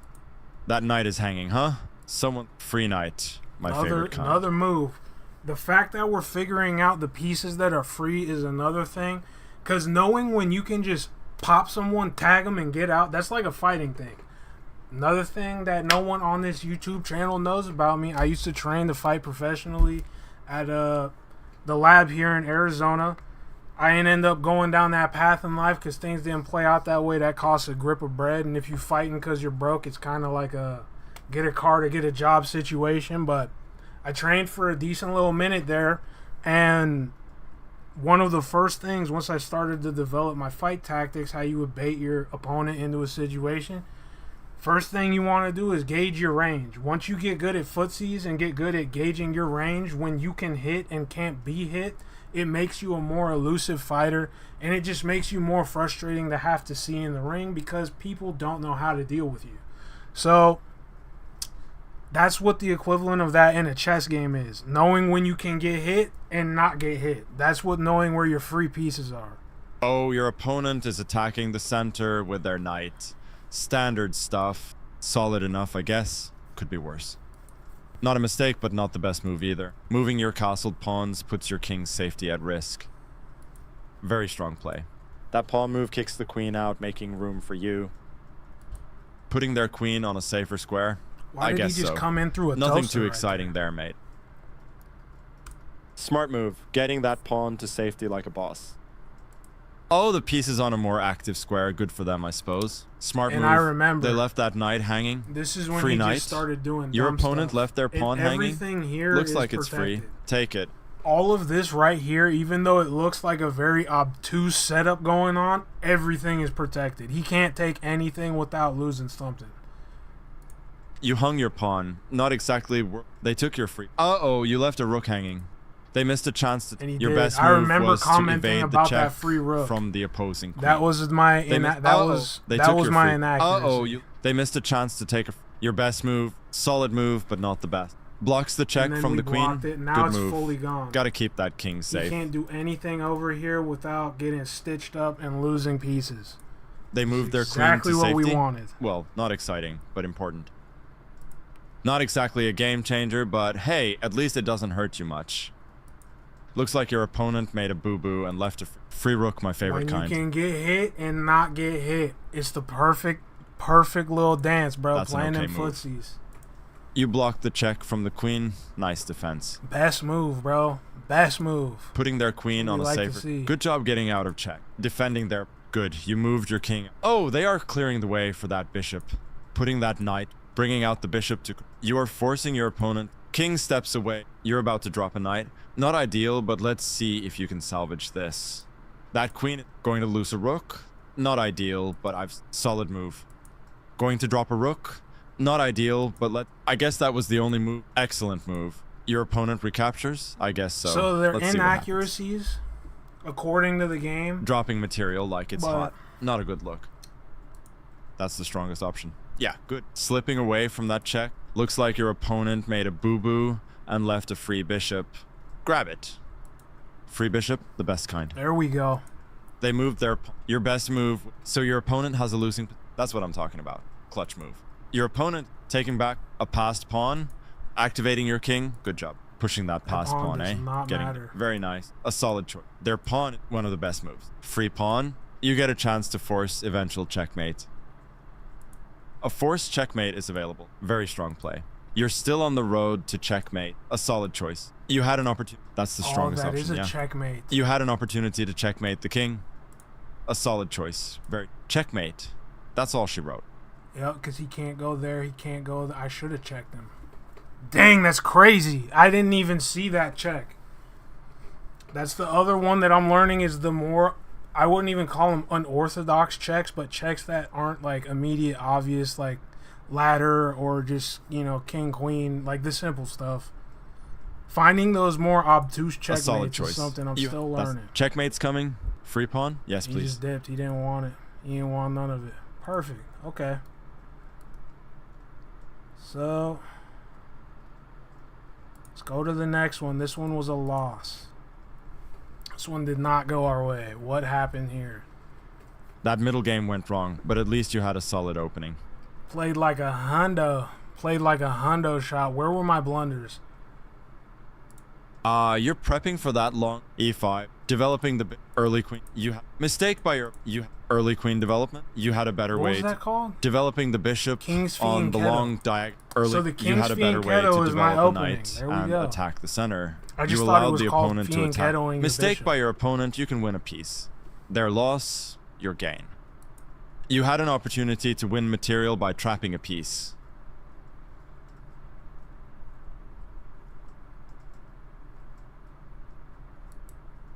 S4: That knight is hanging, huh? Someone... Free knight. My favorite kind.
S1: Another move. The fact that we're figuring out the pieces that are free is another thing. Because knowing when you can just pop someone, tag them, and get out, that's like a fighting thing. Another thing that no one on this YouTube channel knows about me, I used to train to fight professionally at the lab here in Arizona. I didn't end up going down that path in life because things didn't play out that way. That costs a grip of bread. And if you're fighting because you're broke, it's kind of like a get a car to get a job situation. But I trained for a decent little minute there. And one of the first things, once I started to develop my fight tactics, how you would bait your opponent into a situation, First thing you want to do is gauge your range. Once you get good at footsies and get good at gauging your range, when you can hit and can't be hit, it makes you a more elusive fighter, and it just makes you more frustrating to have to see in the ring because people don't know how to deal with you. So that's what the equivalent of that in a chess game is. Knowing when you can get hit and not get hit. That's what knowing where your free pieces are.
S4: Oh, your opponent is attacking the center with their knight. Standard stuff. Solid enough, I guess. Could be worse. Not a mistake, but not the best move either. Moving your castled pawns puts your king's safety at risk. Very strong play. That pawn move kicks the queen out, making room for you. Putting their queen on a safer square.
S1: Why
S4: I
S1: did
S4: guess
S1: he just
S4: so.
S1: come in through a
S4: Nothing
S1: toaster
S4: too
S1: right
S4: exciting there, mate. Smart move. Getting that pawn to safety like a boss. Oh, the pieces on a more active square. Good for them, I suppose. Smart
S1: And
S4: move.
S1: I remember.
S4: They left that knight hanging.
S1: This is when
S4: Free
S1: he
S4: knight.
S1: just started doing
S4: Your
S1: dumb
S4: opponent
S1: stuff.
S4: left their pawn
S1: And
S4: hanging.
S1: everything here
S4: Looks
S1: is
S4: like it's
S1: protected.
S4: free. Take it.
S1: All of this right here, even though it looks like a very obtuse setup going on, everything is protected. He can't take anything without losing something.
S4: You hung your pawn. Not exactly. They took your free. Uh-oh, you left a rook hanging. They missed a chance to.
S1: And he
S4: Your
S1: did.
S4: best
S1: I
S4: move
S1: remember
S4: was to
S1: commenting
S4: evade
S1: about
S4: the check
S1: that free rook.
S4: from the opposing queen.
S1: That was my
S4: They
S1: that was my inaccuracy.
S4: Uh-oh, they missed a chance to take your best move. Solid move, but not the best. Blocks the check
S1: And then
S4: from
S1: we
S4: the queen.
S1: blocked it. Now
S4: Good
S1: it's
S4: move.
S1: fully gone.
S4: Gotta keep that king
S1: You
S4: safe.
S1: can't do anything over here without getting stitched up and losing pieces.
S4: They moved their
S1: Exactly
S4: queen to
S1: what
S4: safety.
S1: we wanted.
S4: Well, not exciting, but important. Not exactly a game changer, but hey, at least it doesn't hurt you much. Looks like your opponent made a boo-boo and left a free rook, my favorite
S1: When
S4: kind.
S1: you can get hit and not get hit, it's the perfect little dance, bro.
S4: That's an
S1: Playing
S4: okay
S1: them
S4: move.
S1: footsies.
S4: You blocked the check from the queen. Nice defense.
S1: Best move, bro. Best move.
S4: Putting their queen
S1: What
S4: on
S1: we
S4: a
S1: like to
S4: safer.
S1: see.
S4: Good job getting out of check. Defending their. Good. You moved your king. Oh, they are clearing the way for that bishop. Putting that knight. Bringing out the bishop to. You are forcing your opponent. King steps away. You're about to drop a knight. Not ideal, but let's see if you can salvage this. That queen going to lose a rook. Not ideal, but solid move. Going to drop a rook. Not ideal, but I guess that was the only move. Excellent move. Your opponent recaptures? I guess so.
S1: So they're
S4: Let's see what happens.
S1: inaccuracies, according to the game.
S4: Dropping material like it's
S1: But-
S4: hot. Not a good look. That's the strongest option. Yeah, good. Slipping away from that check. Looks like your opponent made a boo-boo and left a free bishop. Grab it. Free bishop, the best kind.
S1: There we go.
S4: They moved your best move. So your opponent has a losing. That's what I'm talking about. Clutch move. Your opponent taking back a passed pawn, activating your king. Good job. Pushing that passed
S1: pawn
S4: pawn,
S1: does
S4: eh?
S1: not
S4: Getting
S1: matter.
S4: very nice. A solid choice. Their pawn, one of the best moves. Free pawn. You get a chance to force eventual checkmate. A forced checkmate is available. Very strong play. You're still on the road to checkmate. A solid choice. You had an opportunity. That's the strongest
S1: that
S4: option.
S1: is a
S4: Yeah.
S1: checkmate.
S4: You had an opportunity to checkmate the king. A solid choice. Very checkmate. That's all she wrote.
S1: Yep, because he can't go there. He can't go there. I should have checked him. Dang, that's crazy. I didn't even see that check. That's the other one that I'm learning is the more, I wouldn't even call them unorthodox checks, but checks that aren't like immediate, obvious, like ladder or just, king, queen, like the simple stuff. Finding those more obtuse
S4: A solid
S1: checkmates
S4: choice.
S1: is something I'm still learning.
S4: Checkmate's coming. Free pawn? Yes,
S1: He
S4: please.
S1: just dipped. He didn't want it. He didn't want none of it. Perfect. Okay. So, let's go to the next one. This one was a loss. This one did not go our way. What happened here?
S4: That middle game went wrong, but at least you had a solid opening.
S1: Played like a hundo. Played like a hundo shot. Where were my blunders?
S4: You're prepping for that long e5, developing the early queen. Mistake by your early queen development. You had a better
S1: What
S4: way
S1: was that called?
S4: developing the bishop
S1: King's
S4: on the
S1: fianchetto.
S4: long diagonal. Early,
S1: So the
S4: you
S1: King's
S4: had a better way
S1: fianchetto
S4: to
S1: is my
S4: develop a
S1: opening.
S4: knight
S1: There we
S4: and
S1: go.
S4: attack the center.
S1: I just
S4: You
S1: thought it
S4: allowed
S1: was
S4: the
S1: called
S4: opponent to attack.
S1: fianchettoing the
S4: Mistake
S1: bishop.
S4: by your opponent, you can win a piece. Their loss, your gain. You had an opportunity to win material by trapping a piece.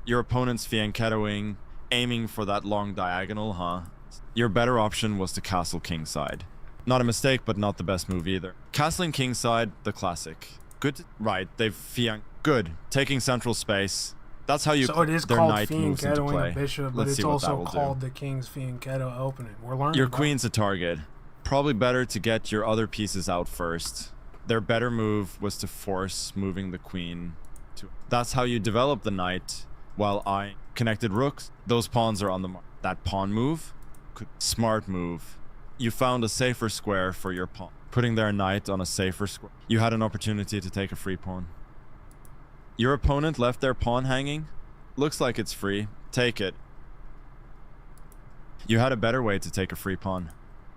S4: Your opponent's fianchettoing, aiming for that long diagonal, huh? Your better option was to castle kingside. Not a mistake, but not the best move either. Castling kingside, the classic. Good. Right, they've fianced. Good. Taking central space. That's how you.
S1: So it is
S4: their
S1: called
S4: knight moves into
S1: fianchettoing
S4: play.
S1: a bishop, but
S4: Let's
S1: it's
S4: see what that
S1: also
S4: will
S1: called
S4: do.
S1: the king's fianchetto opening. We're learning.
S4: Your
S1: about
S4: queen's a target. Probably better to get your other pieces out first. Their better move was to force moving the queen to. That's how you develop the knight. While I connected rooks, those pawns are on the mark. That pawn move, smart move. You found a safer square for your pawn. Putting their knight on a safer square. You had an opportunity to take a free pawn. Your opponent left their pawn hanging. Looks like it's free. Take it. You had a better way to take a free pawn.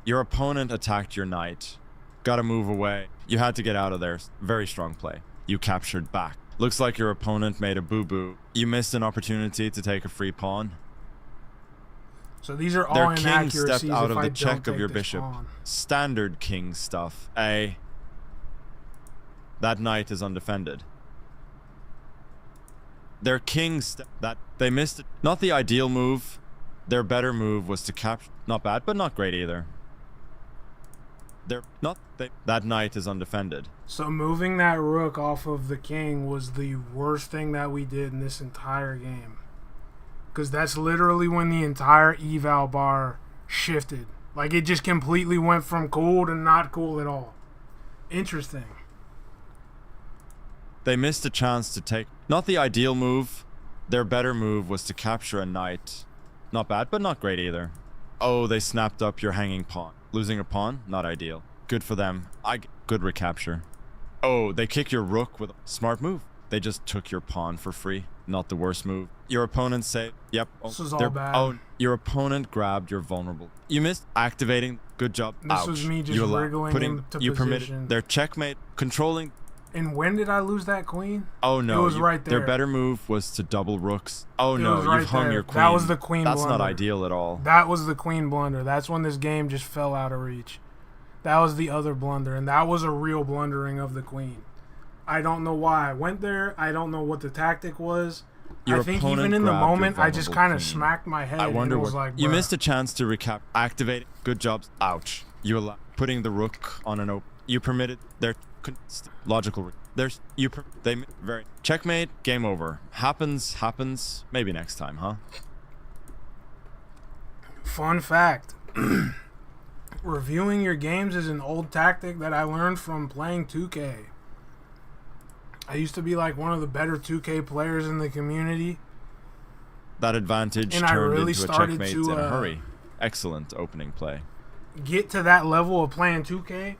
S4: Your opponent attacked your knight. Gotta move away. You had to get out of there. Very strong play. You captured back. Looks like your opponent made a boo-boo. You missed an opportunity to take a free pawn.
S1: So these are
S4: Their
S1: all
S4: king
S1: inaccuracies.
S4: stepped out
S1: if
S4: of
S1: I
S4: the
S1: don't
S4: check of
S1: take
S4: your
S1: this
S4: bishop.
S1: pawn.
S4: Standard king stuff. A. That knight is undefended. Their king that they missed it. Not the ideal move. Their better move was to capture. Not bad, but not great either. That knight is undefended.
S1: So moving that rook off of the king was the worst thing that we did in this entire game. Because that's literally when the entire eval bar shifted. Like, it just completely went from cool to not cool at all. Interesting.
S4: They missed a chance to take. Not the ideal move. Their better move was to capture a knight. Not bad, but not great either. Oh, they snapped up your hanging pawn. Losing a pawn? Not ideal. Good for them. Good recapture. Oh, they kick your rook with a smart move. They just took your pawn for free. Not the worst move. Your opponent say, yep.
S1: This is all bad.
S4: Oh, your opponent grabbed your vulnerable. You missed activating. Good job.
S1: This
S4: Ouch.
S1: was me just wriggling into
S4: you
S1: position.
S4: permitted their checkmate controlling.
S1: And when did I lose that queen?
S4: Oh no,
S1: it was right there.
S4: Their better move was to double rooks. Oh
S1: It
S4: no,
S1: was right
S4: you've hung
S1: there.
S4: your queen.
S1: That was the queen
S4: That's
S1: blunder.
S4: not ideal at all.
S1: That was the queen blunder. That's when this game just fell out of reach. That was the other blunder, and that was a real blundering of the queen. I don't know why I went there. I don't know what the tactic was.
S4: Your
S1: I think
S4: opponent
S1: even in the
S4: grabbed your
S1: moment, I just
S4: vulnerable
S1: kind of
S4: queen.
S1: smacked my head.
S4: I wonder
S1: and it was
S4: what
S1: like,
S4: you
S1: bruh.
S4: missed a chance to recap. Activate. Good job. Ouch. You putting the rook on an open. You permitted their logical. There's they very checkmate. Game over. Happens. Maybe next time, huh?
S1: Fun fact. Reviewing your games is an old tactic that I learned from playing 2K. I used to be like one of the better 2K players in the community.
S4: That advantage
S1: And I
S4: turned
S1: really
S4: into a
S1: started
S4: checkmate
S1: to,
S4: in a hurry. Excellent opening play.
S1: Get to that level of playing 2K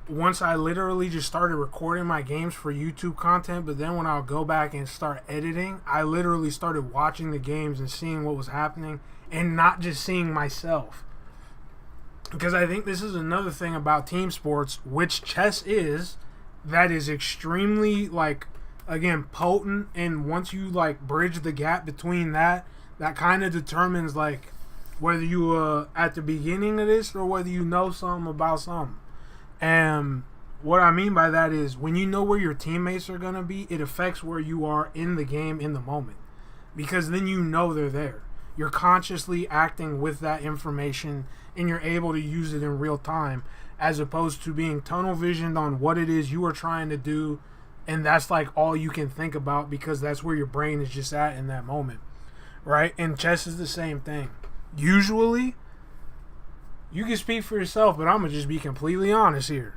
S1: once I literally just started recording my games for YouTube content, but then when I'll go back and start editing, I literally started watching the games and seeing what was happening and not just seeing myself. Because I think this is another thing about team sports, which chess is, that is extremely, like, again, potent, and once you, like, bridge the gap between that kind of determines, like, whether you at the beginning of this or whether you know something about something. And what I mean by that is when you know where your teammates are going to be, it affects where you are in the game in the moment. Because then you know they're there. You're consciously acting with that information and you're able to use it in real time as opposed to being tunnel visioned on what it is you are trying to do, and that's like all you can think about because that's where your brain is just at in that moment, right? And chess is the same thing. Usually, you can speak for yourself, but I'm going to just be completely honest here.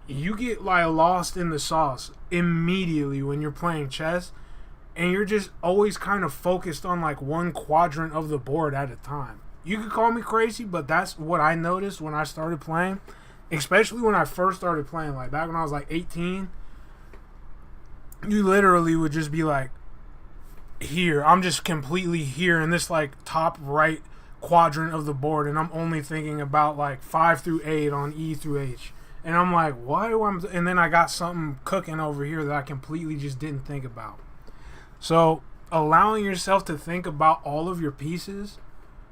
S1: You get like lost in the sauce immediately when you're playing chess, and you're just always kind of focused on like one quadrant of the board at a time. You could call me crazy, but that's what I noticed when I started playing, especially when I first started playing, like back when I was like 18. You literally would just be like, here, I'm just completely here in this like top right quadrant of the board, and I'm only thinking about like 5 through 8 on E through H. And I'm like, why do I? And then I got something cooking over here that I completely just didn't think about. So allowing yourself to think about all of your pieces,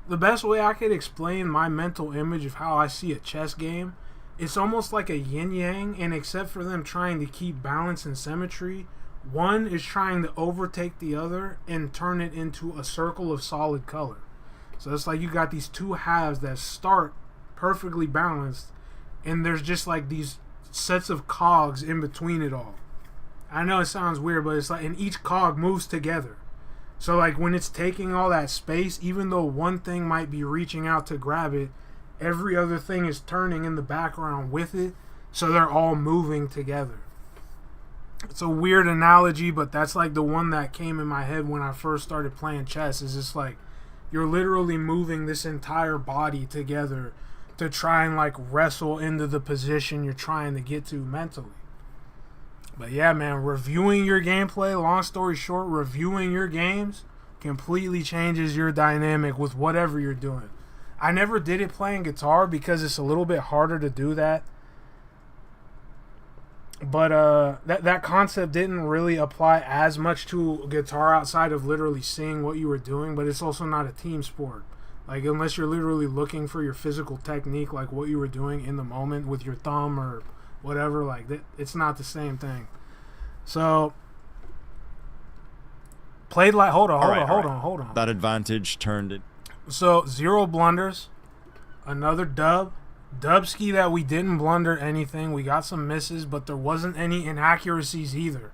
S1: the best way I could explain my mental image of how I see a chess game, it's almost like a yin-yang, and except for them trying to keep balance and symmetry, one is trying to overtake the other and turn it into a circle of solid color. So it's like you got these two halves that start perfectly balanced, and there's just like these sets of cogs in between it all. I know it sounds weird, but it's like, and each cog moves together. So like when it's taking all that space, even though one thing might be reaching out to grab it, every other thing is turning in the background with it, so they're all moving together. It's a weird analogy, but that's like the one that came in my head when I first started playing chess. Is just like you're literally moving this entire body together to try and like wrestle into the position you're trying to get to mentally. But yeah, man, reviewing your gameplay, long story short, reviewing your games completely changes your dynamic with whatever you're doing. I never did it playing guitar because it's a little bit harder to do that. But that concept didn't really apply as much to guitar outside of literally seeing what you were doing, but it's also not a team sport. Like, unless you're literally looking for your physical technique, like what you were doing in the moment with your thumb or whatever, like it's not the same thing. So played like hold on.
S4: That advantage turned it.
S1: So 0 blunders, another dub. Dubski that we didn't blunder anything. We got some misses, but there wasn't any inaccuracies either.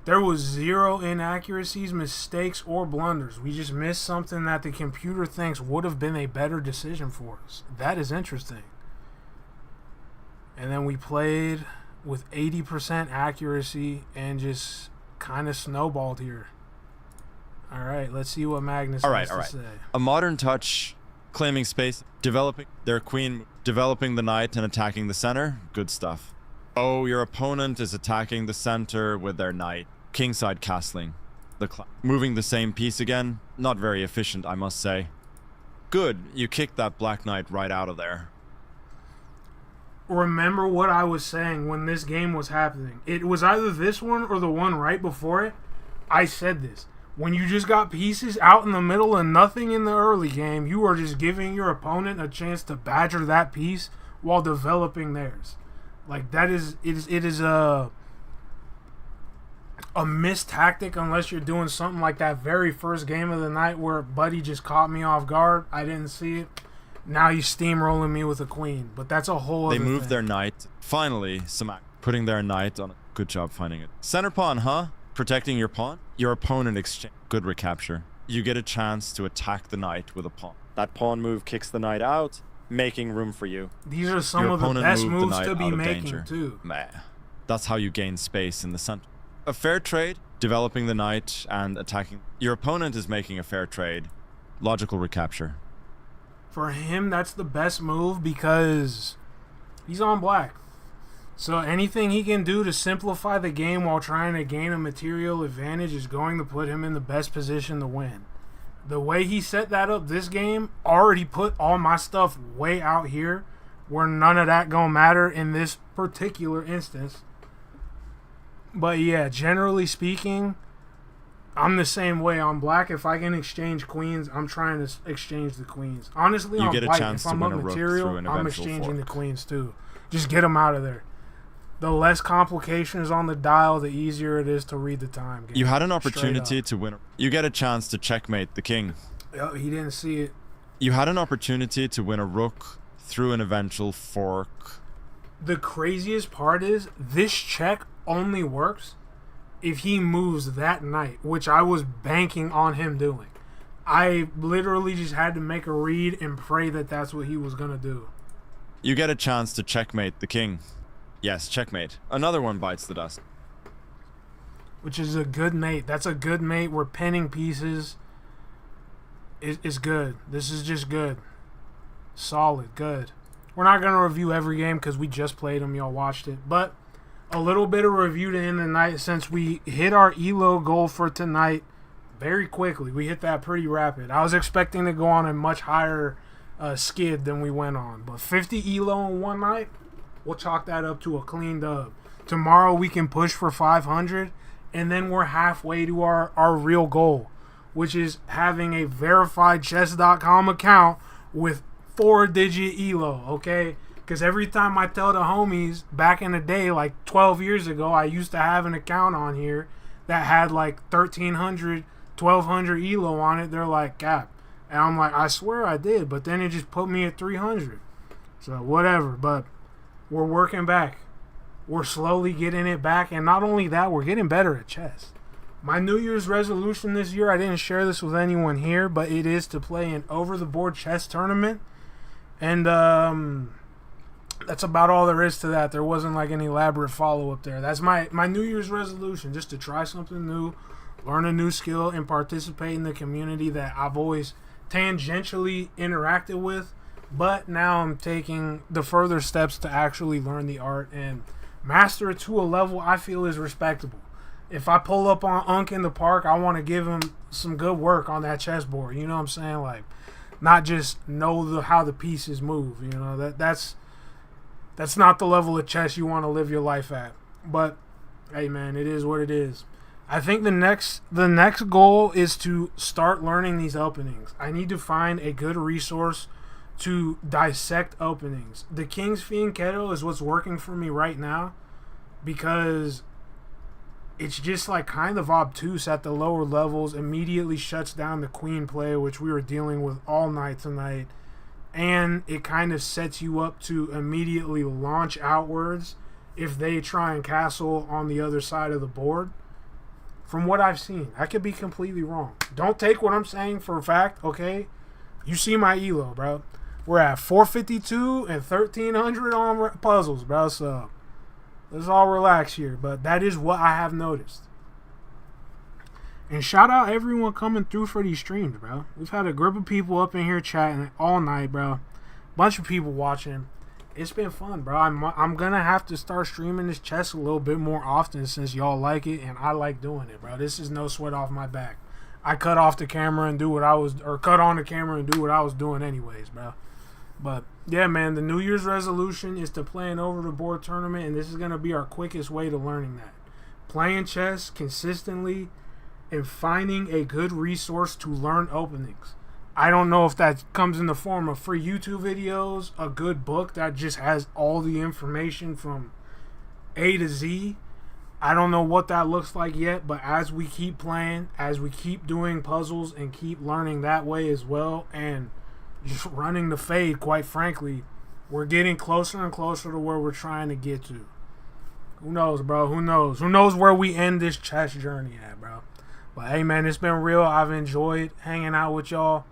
S1: There was 0 inaccuracies, mistakes, or blunders. We just missed something that the computer thinks would have been a better decision for us. That is interesting. And then we played with 80% accuracy and just kind of snowballed here. All right, let's see what Magnus has to say.
S4: A modern touch, claiming space, developing their queen, developing the knight and attacking the center. Good stuff. Oh, your opponent is attacking the center with their knight. Kingside castling. Moving the same piece again. Not very efficient, I must say. Good, you kicked that black knight right out of there.
S1: Remember what I was saying when this game was happening. It was either this one or the one right before it. I said this. When you just got pieces out in the middle and nothing in the early game, you are just giving your opponent a chance to badger that piece while developing theirs. Like, that is, it is a missed tactic unless you're doing something like that very first game of the night where Buddy just caught me off guard. I didn't see it. Now he's steamrolling me with a queen, but that's a whole other thing.
S4: They moved their knight. Finally, putting their knight on. Good job finding it. Center pawn, huh? Protecting your pawn? Your opponent exchange. Good recapture. You get a chance to attack the knight with a pawn. That pawn move kicks the knight out, making room for you.
S1: These are some of the best moves to be making, too.
S4: Meh. That's how you gain space in the center. A fair trade, developing the knight and attacking. Your opponent is making a fair trade. Logical recapture.
S1: For him, that's the best move because he's on black. So anything he can do to simplify the game while trying to gain a material advantage is going to put him in the best position to win. The way he set that up this game already put all my stuff way out here where none of that gonna matter in this particular instance. But yeah, generally speaking, I'm the same way on black. If I can exchange queens, I'm trying to exchange the queens. Honestly, on white, if I'm up material, I'm exchanging the queens too. Just get them out of there. The less complications on the dial, the easier it is to read the time game.
S4: You had an opportunity to win. You get a chance to checkmate the king.
S1: Oh, he didn't see it.
S4: You had an opportunity to win a rook through an eventual fork.
S1: The craziest part is this check only works if he moves that knight, which I was banking on him doing. I literally just had to make a read and pray that that's what he was going to do.
S4: You get a chance to checkmate the king. Yes, checkmate. Another one bites the dust.
S1: Which is a good mate. That's a good mate. We're pinning pieces. It's good. This is just good. Solid. Good. We're not going to review every game because we just played them. Y'all watched it. But a little bit of review to end the night since we hit our ELO goal for tonight very quickly. We hit that pretty rapid. I was expecting to go on a much higher skid than we went on. But 50 ELO in one night? We'll chalk that up to a clean dub. Tomorrow we can push for 500, and then we're halfway to our real goal, which is having a verified chess.com account with 4-digit ELO, okay? Because every time I tell the homies back in the day, like 12 years ago, I used to have an account on here that had like 1,300, 1,200 ELO on it. They're like, Cap, And I'm like, I swear I did, but then it just put me at 300. So whatever, but we're working back. We're slowly getting it back, and not only that, we're getting better at chess. My New Year's resolution this year, I didn't share this with anyone here, but it is to play an over-the-board chess tournament. And that's about all there is to that. There wasn't like an elaborate follow-up there. That's my New Year's resolution, just to try something new, learn a new skill, and participate in the community that I've always tangentially interacted with. But now I'm taking the further steps to actually learn the art and master it to a level I feel is respectable. If I pull up on Unk in the park, I want to give him some good work on that chessboard. You know what I'm saying? Like, not just know how the pieces move. You know, that's not the level of chess you want to live your life at. But hey, man, it is what it is. I think the next goal is to start learning these openings. I need to find a good resource to dissect openings. The King's Fianchetto is what's working for me right now, because it's just like kind of obtuse at the lower levels, immediately shuts down the queen play, which we were dealing with all night tonight, and it kind of sets you up to immediately launch outwards if they try and castle on the other side of the board. From what I've seen, I could be completely wrong. Don't take what I'm saying for a fact, okay? You see my ELO, bro. We're at 452 and 1300 on puzzles, bro, so let's all relax here. But that is what I have noticed. And shout out everyone coming through for these streams, bro. We've had a group of people up in here chatting all night, bro. Bunch of people watching. It's been fun, bro. I'm gonna have to start streaming this chess a little bit more often since y'all like it and I like doing it, bro. This is no sweat off my back. I cut off the camera and do what I was, or cut on the camera and do what I was doing anyways, bro. But yeah, man, the New Year's resolution is to play an over-the-board tournament, and this is going to be our quickest way to learning that. Playing chess consistently and finding a good resource to learn openings. I don't know if that comes in the form of free YouTube videos, a good book that just has all the information from A to Z. I don't know what that looks like yet, but as we keep playing, as we keep doing puzzles and keep learning that way as well, and just running the fade, quite frankly, we're getting closer and closer to where we're trying to get to. Who knows, bro? Who knows? Who knows where we end this chess journey at, bro? But hey, man, it's been real. I've enjoyed hanging out with y'all.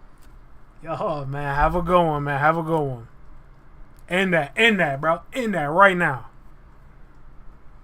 S1: Yo, man, have a good one, man. Have a good one. End that, bro. End that right now.